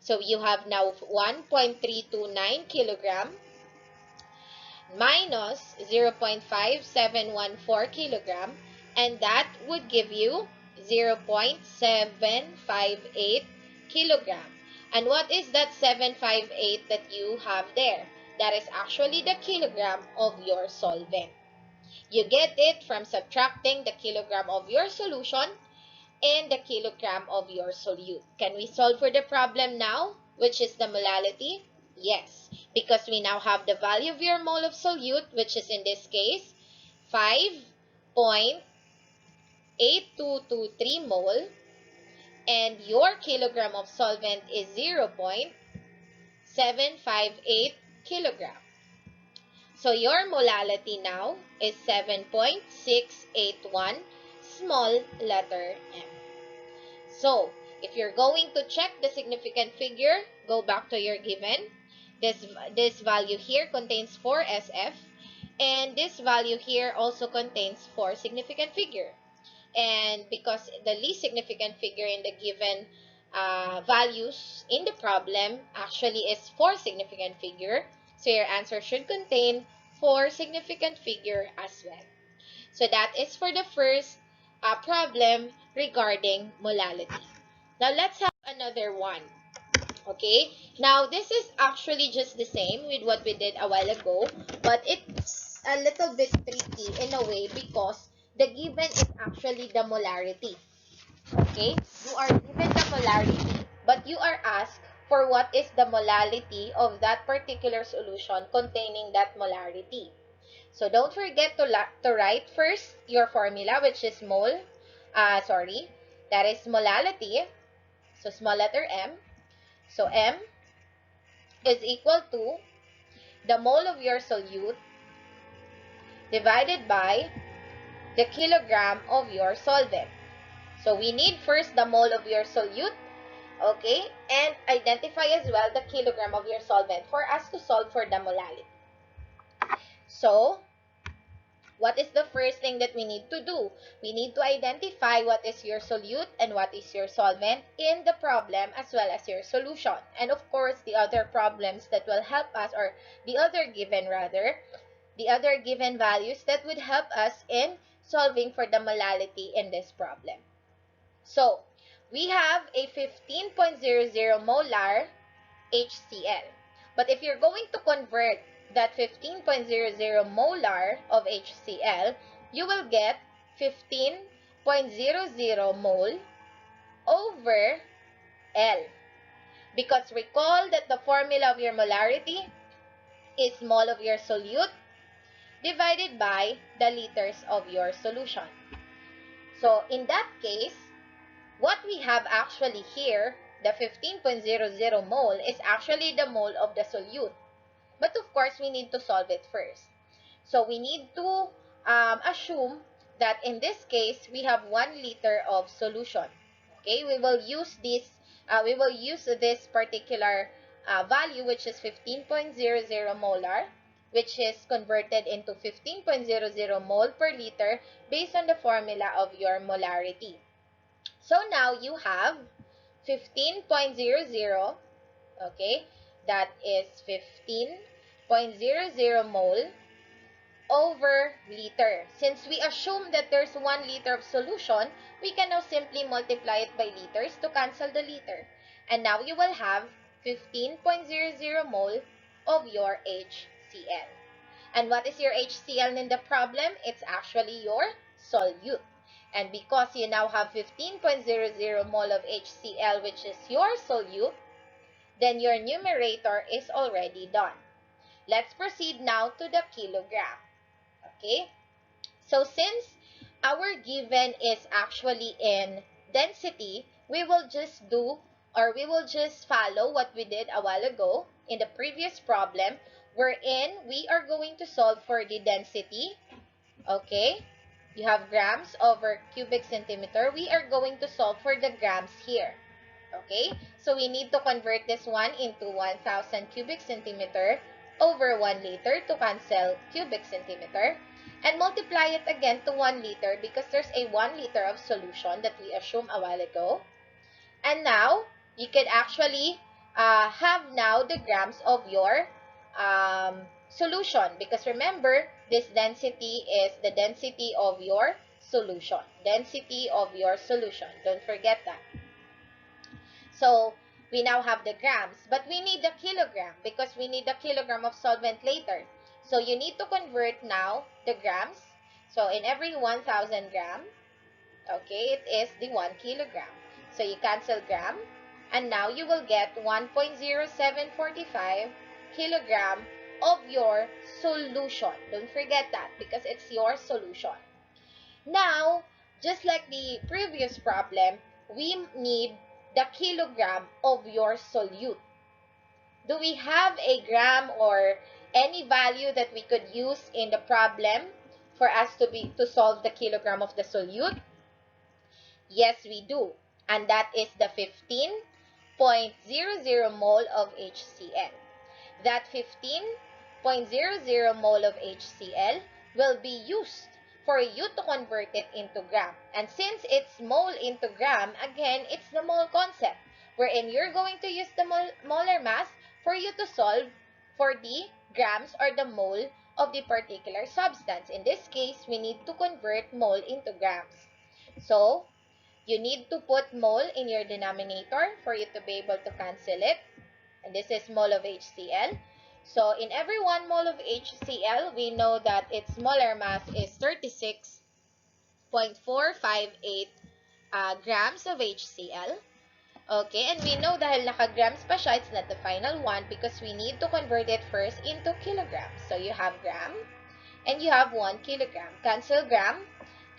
So you have now 1.329 kilogram minus 0.5714 kilogram, and that would give you 0.758 kilogram. And what is that 758 that you have there? That is actually the kilogram of your solvent. You get it from subtracting the kilogram of your solution and the kilogram of your solute. Can we solve for the problem now, which is the molality? Yes, because we now have the value of your mole of solute, which is in this case 5.8223 mole, and your kilogram of solvent is 0.758 kilogram. So your molality now is 7.681, small letter m. So if you're going to check the significant figure, go back to your given. This value here contains 4 SF, and this value here also contains 4 significant figure. And because the least significant figure in the given values in the problem actually is 4 significant figure, so your answer should contain 4 significant figure as well. So that is for the first problem regarding molality. Now let's have another one. Okay, now this is actually just the same with what we did a while ago, but it's a little bit tricky in a way because the given is actually the molarity. Okay, you are given the molarity, but you are asked for what is the molality of that particular solution containing that molarity. So don't forget to write first your formula, which is that is molality. So small letter m. So m is equal to the mole of your solute divided by the kilogram of your solvent. So we need first the mole of your solute, okay, and identify as well the kilogram of your solvent for us to solve for the molality. So, what is the first thing that we need to do? We need to identify what is your solute and what is your solvent in the problem as well as your solution. And of course, the other problems that will help us, or the other given values that would help us in solving for the molality in this problem. So, we have a 15.00 molar HCl. But if you're going to convert that 15.00 molar of HCl, you will get 15.00 mole over L. Because recall that the formula of your molarity is mole of your solute divided by the liters of your solution. So in that case, what we have actually here, the 15.00 mole, is actually the mole of the solute. But of course, we need to solve it first. So we need to assume that in this case, we have 1 liter of solution. Okay, we will use this particular value, which is 15.00 molar, which is converted into 15.00 mole per liter based on the formula of your molarity. So now you have 15.00, okay, that is 15.00 mole over liter. Since we assume that there's 1 liter of solution, we can now simply multiply it by liters to cancel the liter. And now you will have 15.00 mole of your HCl. And what is your HCl in the problem? It's actually your solute. And because you now have 15.00 mole of HCl, which is your solute, then your numerator is already done. Let's proceed now to the kilogram. Okay? So since our given is actually in density, we will just follow what we did a while ago in the previous problem, wherein we are going to solve for the density. Okay? You have grams over cubic centimeter. We are going to solve for the grams here. Okay? So we need to convert this one into 1,000 cubic centimeter over 1 liter to cancel cubic centimeter. And multiply it again to 1 liter because there's a 1 liter of solution that we assumed a while ago. And now, you can actually have now the grams of your solution. Because remember, this density is the density of your solution. Density of your solution. Don't forget that. So, we now have the grams. But we need the kilogram because we need the kilogram of solvent later. So, you need to convert now the grams. So, in every 1,000 gram, okay, it is the 1 kilogram. So, you cancel gram. And now, you will get 1.0745 kilogram of your solution. Don't forget that because it's your solution. Now, just like the previous problem, we need the kilogram of your solute. Do we have a gram or any value that we could use in the problem for us to solve the kilogram of the solute? Yes, we do. And that is the 15.00 mole of HCl. That 15.00 mole of HCl will be used for you to convert it into gram. And since it's mole into gram, again, it's the mole concept, wherein you're going to use the molar mass for you to solve for the grams or the mole of the particular substance. In this case, we need to convert mole into grams. So, you need to put mole in your denominator for you to be able to cancel it. And this is mole of HCl. So, in every 1 mole of HCl, we know that its molar mass is 36.458 grams of HCl. Okay, and we know dahil naka-grams pa siya, it's not the final one because we need to convert it first into kilograms. So, you have gram and you have 1 kilogram. Cancel gram,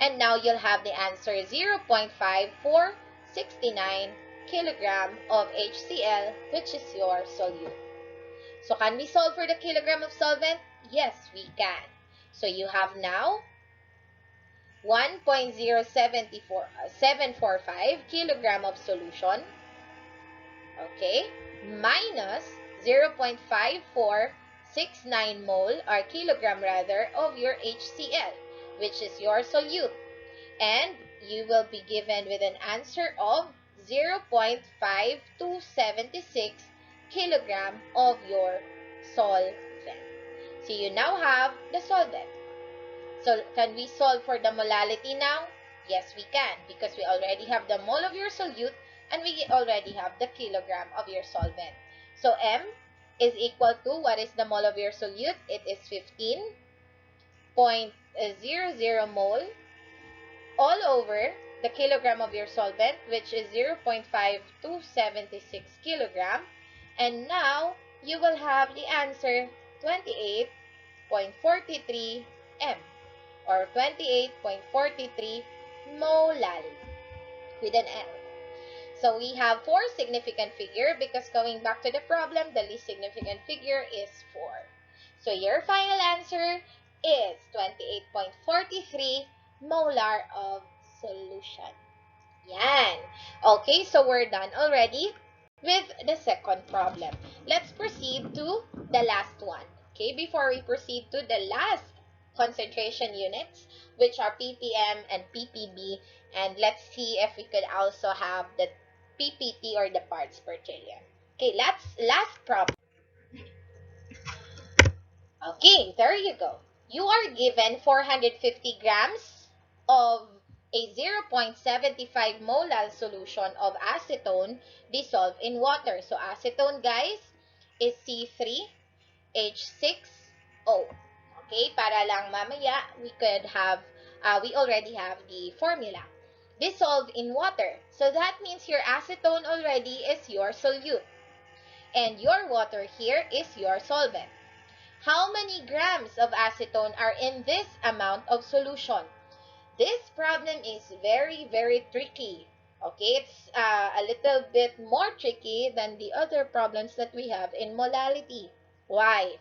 and now you'll have the answer 0.5469 kilogram of HCl, which is your solute. So can we solve for the kilogram of solvent? Yes, we can. So you have now 1.0745 kilogram of solution, okay, minus 0.5469 mole or kilogram rather of your HCl, which is your solute. And you will be given with an answer of 0.5276 kilogram of your solvent. So you now have the solvent. So can we solve for the molality now? Yes, we can, because we already have the mole of your solute and we already have the kilogram of your solvent. So M is equal to, what is the mole of your solute? It is 15.00 mole all over the kilogram of your solvent, which is 0.5276 kilogram. And now, you will have the answer 28.43 M or 28.43 molal with an L. So we have 4 significant figure because going back to the problem, the least significant figure is 4. So your final answer is 28.43 molar of solution. Yan. Okay, so we're done already with the second problem. Let's proceed to the last one. Okay, before we proceed to the last concentration units, which are ppm and ppb, and let's see if we could also have the ppt or the parts per trillion. Okay, last problem. Okay, there you go. You are given 450 grams of a 0.75 molal solution of acetone dissolved in water. So acetone, guys, is C3H6O. Okay, para lang mamaya we could have, we already have the formula. Dissolved in water. So that means your acetone already is your solute. And your water here is your solvent. How many grams of acetone are in this amount of solution? This problem is very, very tricky. Okay, it's a little bit more tricky than the other problems that we have in molality. Why?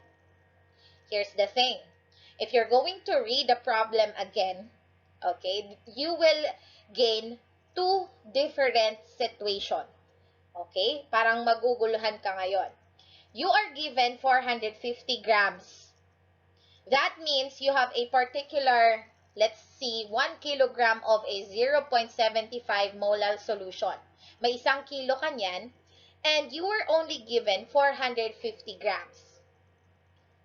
Here's the thing. If you're going to read the problem again, okay, you will gain two different situations. Okay? Parang maguguluhan ka ngayon. You are given 450 grams. That means you have a particular, let's see, 1 kilogram of a 0.75 molal solution. May 1 kilo kanyan, and you were only given 450 grams.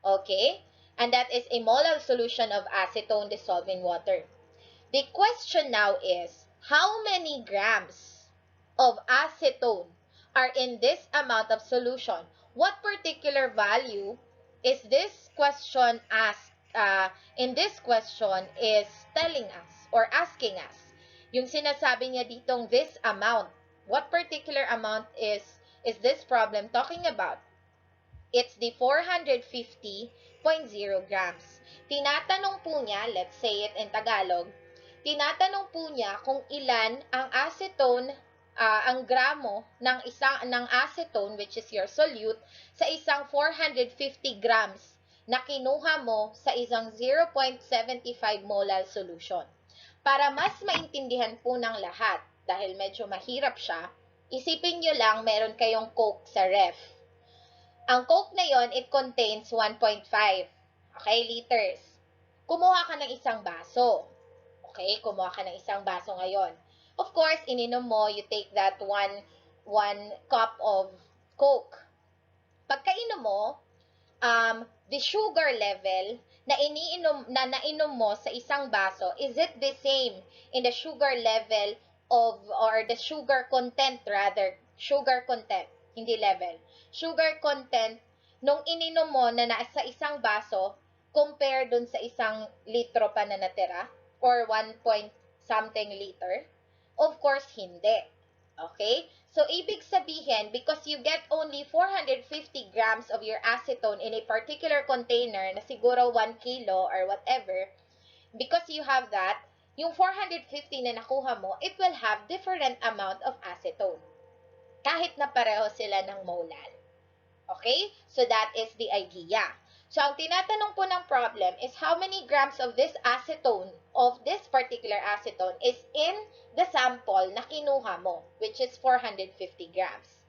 Okay? And that is a molal solution of acetone dissolved in water. The question now is, how many grams of acetone are in this amount of solution? What particular value is this question asked? In this question is telling us or asking us. Yung sinasabi niya ditong this amount. What particular amount is this problem talking about? It's the 450.0 grams. Tinatanong po niya, let's say it in Tagalog, tinatanong po niya kung ilan ang acetone, ang gramo ng acetone, which is your solute, sa isang 450 grams na kinuha mo sa isang 0.75 molal solution. Para mas maintindihan po ng lahat, dahil medyo mahirap siya, isipin nyo lang meron kayong Coke sa ref. Ang Coke na yon, it contains 1.5, okay, liters. Kumuha ka ng isang baso. Okay, kumuha ka ng isang baso ngayon. Of course, ininom mo, you take that one cup of Coke. Pagkainom mo, the sugar level na nainom mo sa isang baso, is it the same in the sugar level of, or the sugar content rather, sugar content, hindi level, sugar content nung ininom mo na nasa isang baso compare dun sa isang litro pa na natira or 1 point something liter? Of course, hindi. Okay? So, ibig sabihin, because you get only 450 grams of your acetone in a particular container na siguro 1 kilo or whatever, because you have that, yung 450 na nakuha mo, it will have different amount of acetone. Kahit na pareho sila ng molal. Okay? So that is the idea. So ang tinatanong po ng problem is how many grams of this acetone, of this particular acetone, is in the sample na kinuha mo, which is 450 grams.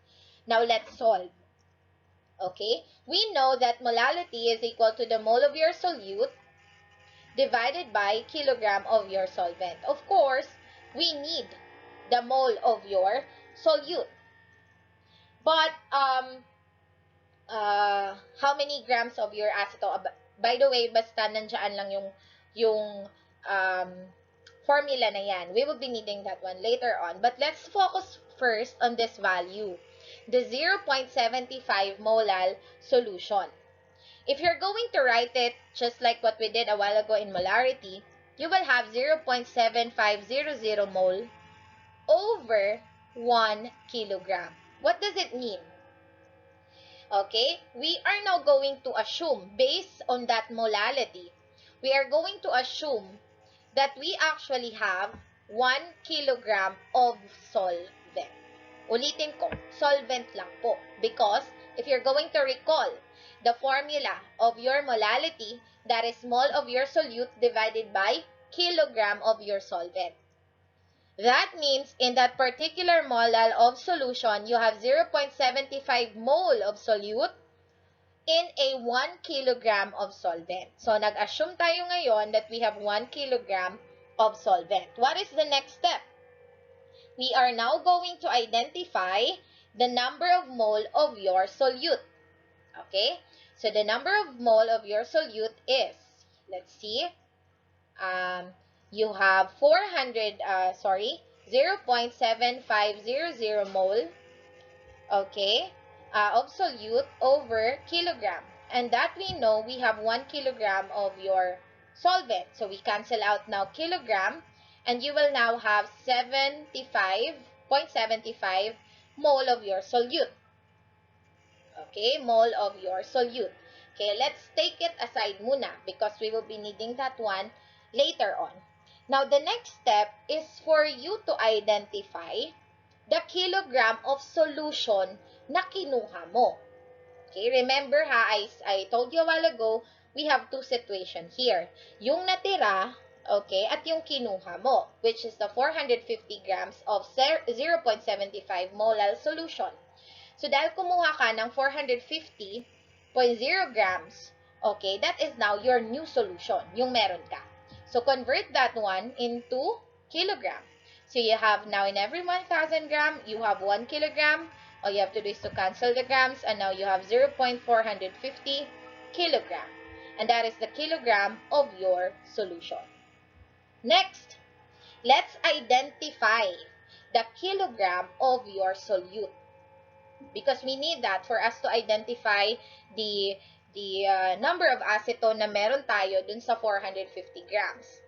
Now, let's solve. Okay? We know that molality is equal to the mole of your solute divided by kilogram of your solvent. Of course, we need the mole of your solute. But, how many grams of your acetone? By the way, basta nandiyan lang yung um, formula na yan. We will be needing that one later on. But let's focus first on this value, the 0.75 molal solution. If you're going to write it just like what we did a while ago in molarity, you will have 0.7500 mole over 1 kilogram. What does it mean? Okay, we are now going to assume, based on that molality, we are going to assume that we actually have 1 kilogram of solvent. Ulitin ko, solvent lang po. Because, if you're going to recall, the formula of your molality, that is mole of your solute divided by kilogram of your solvent. That means in that particular molal of solution, you have 0.75 mole of solute in a 1 kilogram of solvent. So, nag-assume tayo ngayon that we have 1 kilogram of solvent. What is the next step? We are now going to identify the number of mole of your solute. Okay? So, the number of mole of your solute is, let's see, you have 0.7500 mole, okay, of solute over kilogram. And that we know we have 1 kilogram of your solvent. So we cancel out now kilogram, and you will now have 75.75 mole of your solute. Okay, mole of your solute. Okay, let's take it aside muna because we will be needing that one later on. Now, the next step is for you to identify the kilogram of solution na kinuha mo. Okay, remember ha, I told you a while ago, we have two situations here. Yung natira, okay, at yung kinuha mo, which is the 450 grams of 0.75 molal solution. So, dahil kumuha ka ng 450.0 grams, okay, that is now your new solution, yung meron ka. So, convert that one into kilogram. So, you have now in every 1,000 gram, you have 1 kilogram. All you have to do is to cancel the grams, and now you have 0.450 kilogram. And that is the kilogram of your solution. Next, let's identify the kilogram of your solute. Because we need that for us to identify the number of acetone na meron tayo dun sa 450 grams.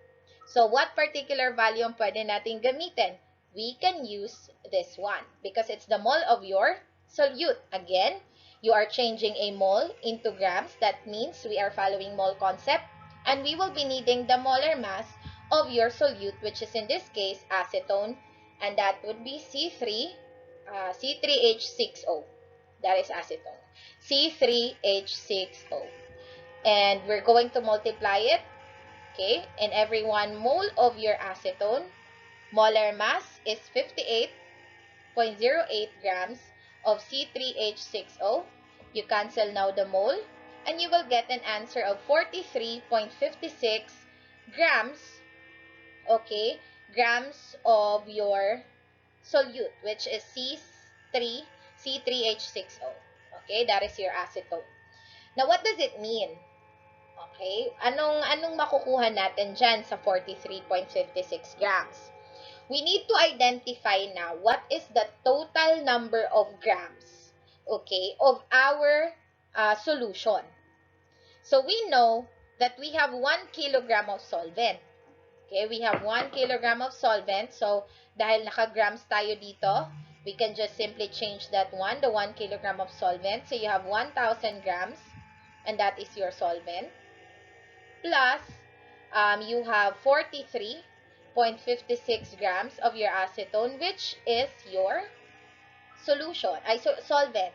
So, what particular value ang pwede natin gamitin? We can use this one because it's the mole of your solute. Again, you are changing a mole into grams. That means we are following mole concept, and we will be needing the molar mass of your solute, which is in this case acetone, and that would be C3H6O. That is acetone. C3H6O. And we're going to multiply it, okay, in every 1 mole of your acetone. Molar mass is 58.08 grams of C3H6O. You cancel now the mole, and you will get an answer of 43.56 grams, okay, grams of your solute, which is C3H6O. Okay, that is your acetone. Now, what does it mean? Okay, anong makukuha natin dyan sa 43.56 grams? We need to identify now what is the total number of grams, okay, of our solution. So, we know that we have 1 kilogram of solvent. Okay, we have 1 kilogram of solvent. So, dahil naka-grams tayo dito, we can just simply change that one, the 1 kilogram of solvent. So, you have 1,000 grams, and that is your solvent. Plus, you have 43.56 grams of your acetone, which is your solution, solvent.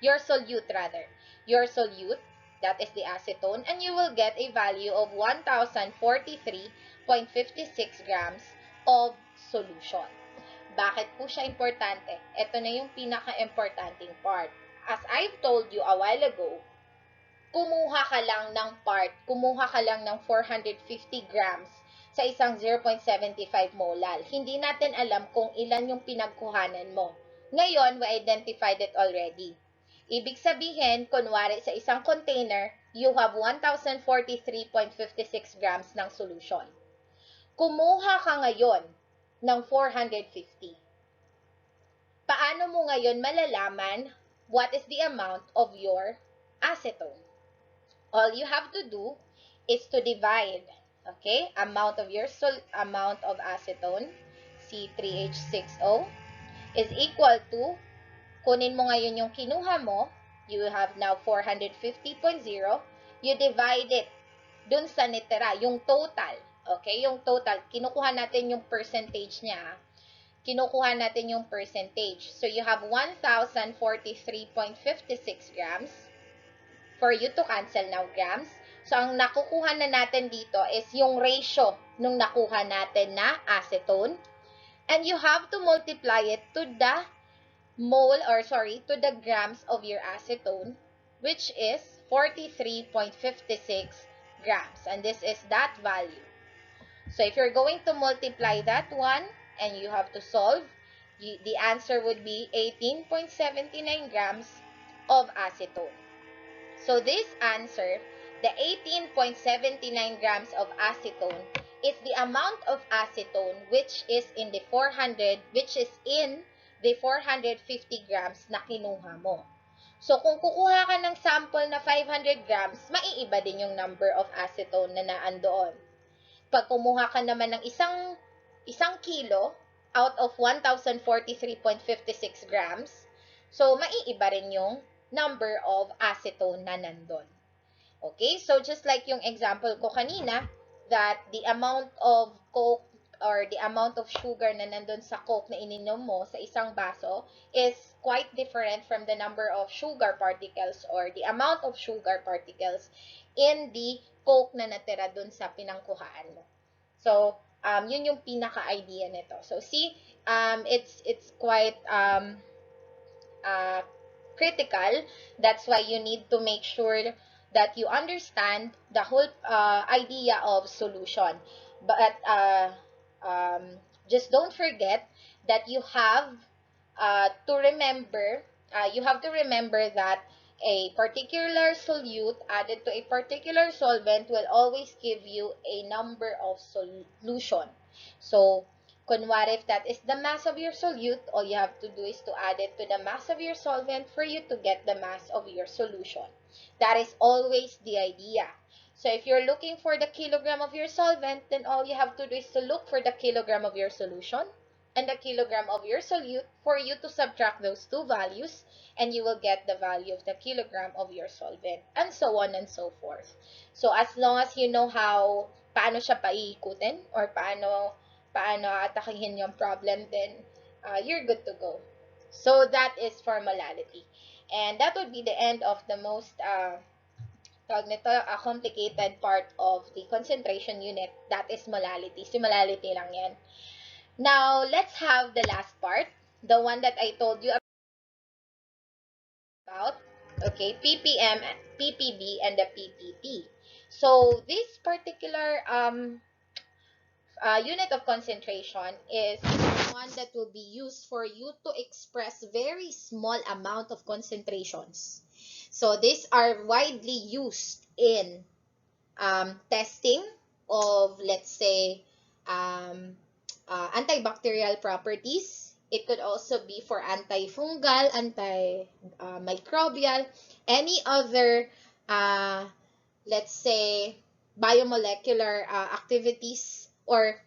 your solute rather. Your solute, that is the acetone, and you will get a value of 1,043.56 grams of solution. Bakit po siya importante? Ito na yung pinaka-importanting part. As I've told you a while ago, kumuha ka lang ng 450 grams sa isang 0.75 molal. Hindi natin alam kung ilan yung pinagkuhanan mo. Ngayon, we identified it already. Ibig sabihin, kunwari sa isang container, you have 1,043.56 grams ng solution. Kumuha ka ngayon ng 450. Paano mo ngayon malalaman what is the amount of your acetone? All you have to do is to divide, okay, amount of acetone, C3H6O, is equal to, kunin mo ngayon yung kinuha mo, you have now 450.0, you divide it dun sa nitira, yung total, okay, yung total, kinukuha natin yung percentage niya, kinukuha natin yung percentage. So, you have 1,043.56 grams. For you to cancel now grams. So, ang nakukuha na natin dito is yung ratio nung nakuha natin na acetone. And you have to multiply it to the to the grams of your acetone, which is 43.56 grams. And this is that value. So, if you're going to multiply that one, and you have to solve, the answer would be 18.79 grams of acetone. So, this answer, the 18.79 grams of acetone, is the amount of acetone which is in the 450 grams na kinuha mo. So, kung kukuha ka ng sample na 500 grams, maiiba din yung number of acetone na naandoon. Pag kumuha ka naman ng isang kilo out of 1,043.56 grams, so maiiba rin yung number of acetone na nandun. Okay, so just like yung example ko kanina, that the amount of Coke or the amount of sugar na nandun sa Coke na ininom mo sa isang baso is quite different from the number of sugar particles or the amount of sugar particles in the Coke na natira dun sa pinangkuhaan mo. So, yun yung pinaka-idea nito. So, see, it's quite critical. That's why you need to make sure that you understand the whole idea of solution. But just don't forget that you have to remember that a particular solute added to a particular solvent will always give you a number of solution. So, kunwari, if that is the mass of your solute, all you have to do is to add it to the mass of your solvent for you to get the mass of your solution. That is always the idea. So, if you're looking for the kilogram of your solvent, then all you have to do is to look for the kilogram of your solution and the kilogram of your solute for you to subtract those two values, and you will get the value of the kilogram of your solvent, and so on and so forth. So, as long as you know paano siya paiikutin or paano atakihin yung problem, then you're good to go. So, that is for molality. And that would be the end of the most complicated part of the concentration unit. That is molality. Si molality lang yan. Now, let's have the last part, the one that I told you about, okay, ppm, ppb, and the ppp. So, this particular unit of concentration is one that will be used for you to express very small amount of concentrations. So, these are widely used in testing of, let's say, antibacterial properties. It could also be for antifungal, antimicrobial, any other, let's say, biomolecular activities or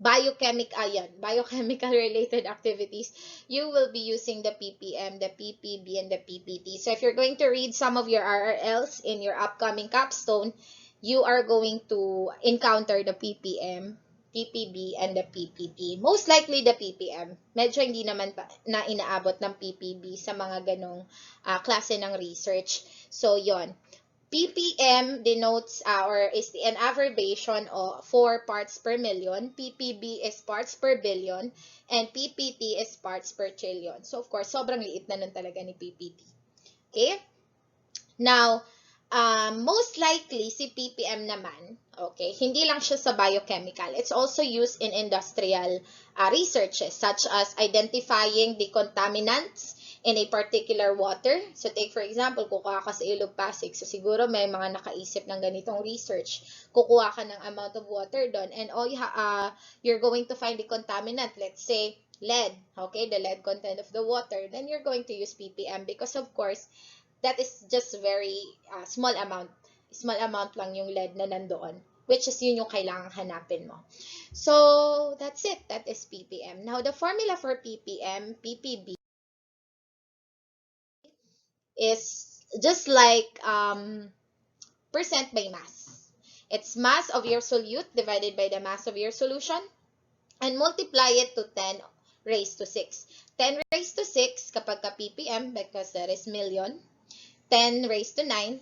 biochemical related activities. You will be using the ppm, the ppb, and the ppt. So if you're going to read some of your RRLs in your upcoming capstone, you are going to encounter the ppm, PPB, and the PPT. Most likely the PPM. Medyo hindi naman na inaabot ng PPB sa mga ganong klase ng research. So, yon. PPM denotes or is an abbreviation for parts per million. PPB is parts per billion. And PPT is parts per trillion. So, of course, sobrang liit na nun talaga ni PPT. Okay? Now, most likely, si PPM naman, okay, hindi lang siya sa biochemical. It's also used in industrial researches, such as identifying the contaminants in a particular water. So, take for example, kukuha ka sa Ilog Pasig. So, siguro may mga nakaisip ng ganitong research. Kukuha ka ng amount of water doon, and you're going to find the contaminant. Let's say, lead, okay, the lead content of the water. Then, you're going to use PPM because, of course, that is just very small amount. Small amount lang yung lead na nandoon, which is yun yung kailangang hanapin mo. So, that's it. That is PPM. Now, the formula for PPM, PPB, is just like percent by mass. It's mass of your solute divided by the mass of your solution, and multiply it to 10 raised to 6. 10 raised to 6 kapag ka PPM, because that is million. 10 raised to 9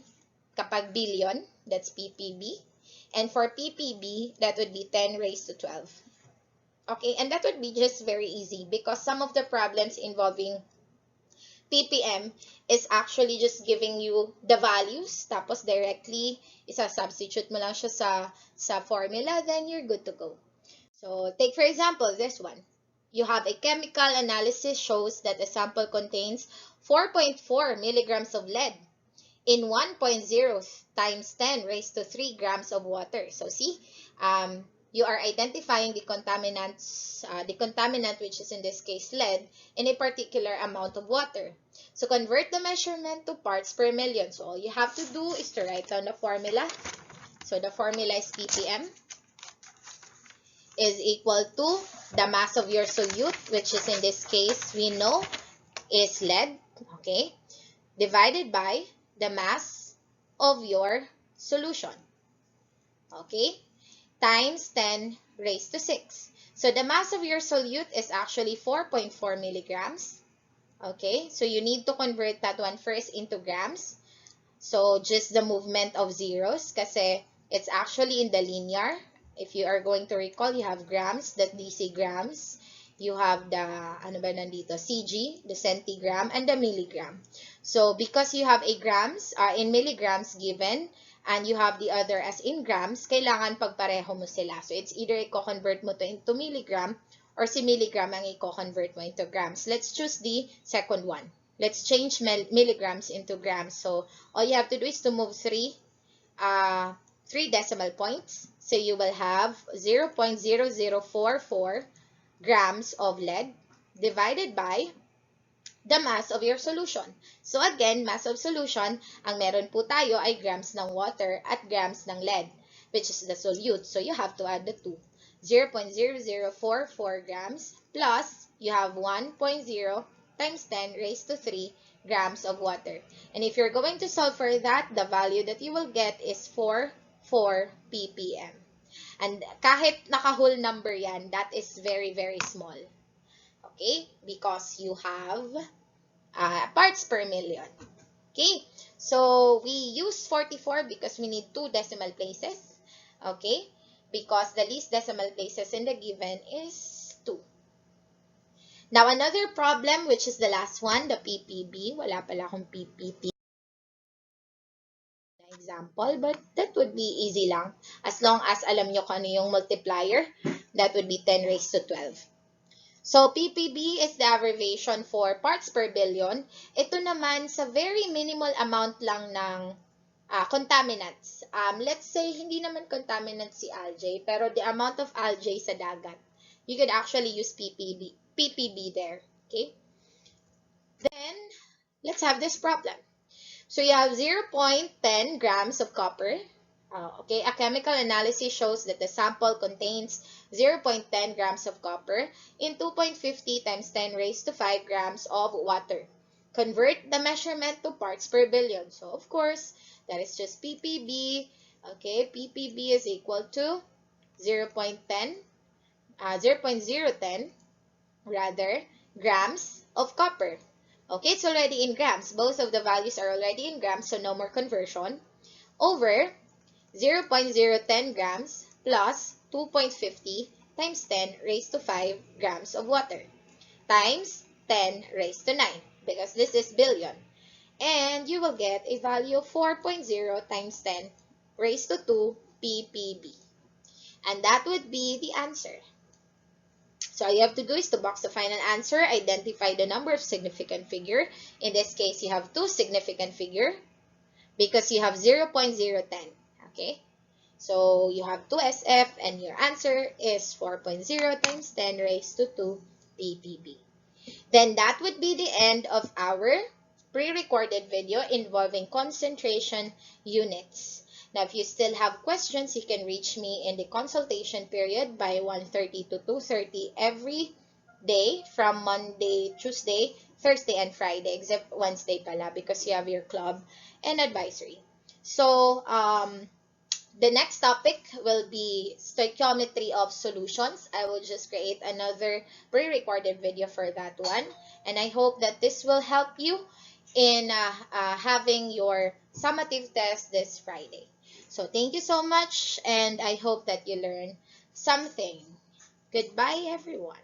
kapag billion, that's PPB. And for PPB, that would be 10 raised to 12. Okay, and that would be just very easy because some of the problems involving PPM is actually just giving you the values, tapos directly isa-substitute mo lang siya sa formula, then you're good to go. So, take for example, this one. You have a chemical analysis shows that a sample contains 4.4 milligrams of lead in 1.0 times 10 raised to 3 grams of water. So, see, you are identifying the contaminants, the contaminant, which is in this case lead, in a particular amount of water. So, convert the measurement to parts per million. So, all you have to do is to write down the formula. So, the formula is PPM is equal to the mass of your solute, which is in this case, we know, is lead, okay, divided by the mass of your solution, okay, times 10 raised to 6. So, the mass of your solute is actually 4.4 milligrams, okay, so you need to convert that one first into grams. So, just the movement of zeros kasi it's actually in the linear. If you are going to recall, you have grams, that DC grams. You have the, ano ba nandito, CG, the centigram, and the milligram. So, because you have a grams, in milligrams given, and you have the other as in grams, kailangan pagpareho mo sila. So, it's either i-convert mo to into milligram, or si milligram ang i-convert mo into grams. Let's choose the second one. Let's change milligrams into grams. So, all you have to do is to move 3 decimal points. So, you will have 0.0044 grams of lead divided by the mass of your solution. So, again, mass of solution, ang meron po tayo ay grams ng water at grams ng lead, which is the solute. So, you have to add the two. 0.0044 grams plus you have 1.0 times 10 raised to 3 grams of water. And if you're going to solve for that, the value that you will get is 4 ppm. And kahit naka-whole number yan, that is very, very small. Okay? Because you have parts per million. Okay? So, we use 44 because we need 2 decimal places. Okay? Because the least decimal places in the given is 2. Now, another problem, which is the last one, the PPB. Wala pala akong PPT example, but that would be easy lang. As long as alam nyo kung ano yung multiplier, that would be 10 raised to 12. So, PPB is the abbreviation for parts per billion. Ito naman sa very minimal amount lang ng contaminants. Let's say, hindi naman contaminant si algae, pero the amount of algae sa dagat. You could actually use PPB there. Okay? Then, let's have this problem. So, you have 0.10 grams of copper. Okay, a chemical analysis shows that the sample contains 0.10 grams of copper in 2.50 times 10 raised to 5 grams of water. Convert the measurement to parts per billion. So, of course, that is just PPB. Okay, PPB is equal to 0.10 0.010 rather grams of copper. Okay, it's already in grams. Both of the values are already in grams, so no more conversion. Over 0.010 grams plus 2.50 times 10 raised to 5 grams of water times 10 raised to 9 because this is billion. And you will get a value of 4.0 times 10 raised to 2 ppb. And that would be the answer. So all you have to do is to box the final answer, identify the number of significant figure. In this case, you have two significant figure because you have 0.010. Okay? So you have 2SF and your answer is 4.0 times 10 raised to 2 ppb. Then that would be the end of our pre-recorded video involving concentration units. Now, if you still have questions, you can reach me in the consultation period by 1:30 to 2:30 every day from Monday, Tuesday, Thursday, and Friday, except Wednesday pala because you have your club and advisory. So, the next topic will be stoichiometry of solutions. I will just create another pre-recorded video for that one. And I hope that this will help you in having your summative test this Friday. So thank you so much, and I hope that you learn something. Goodbye, everyone.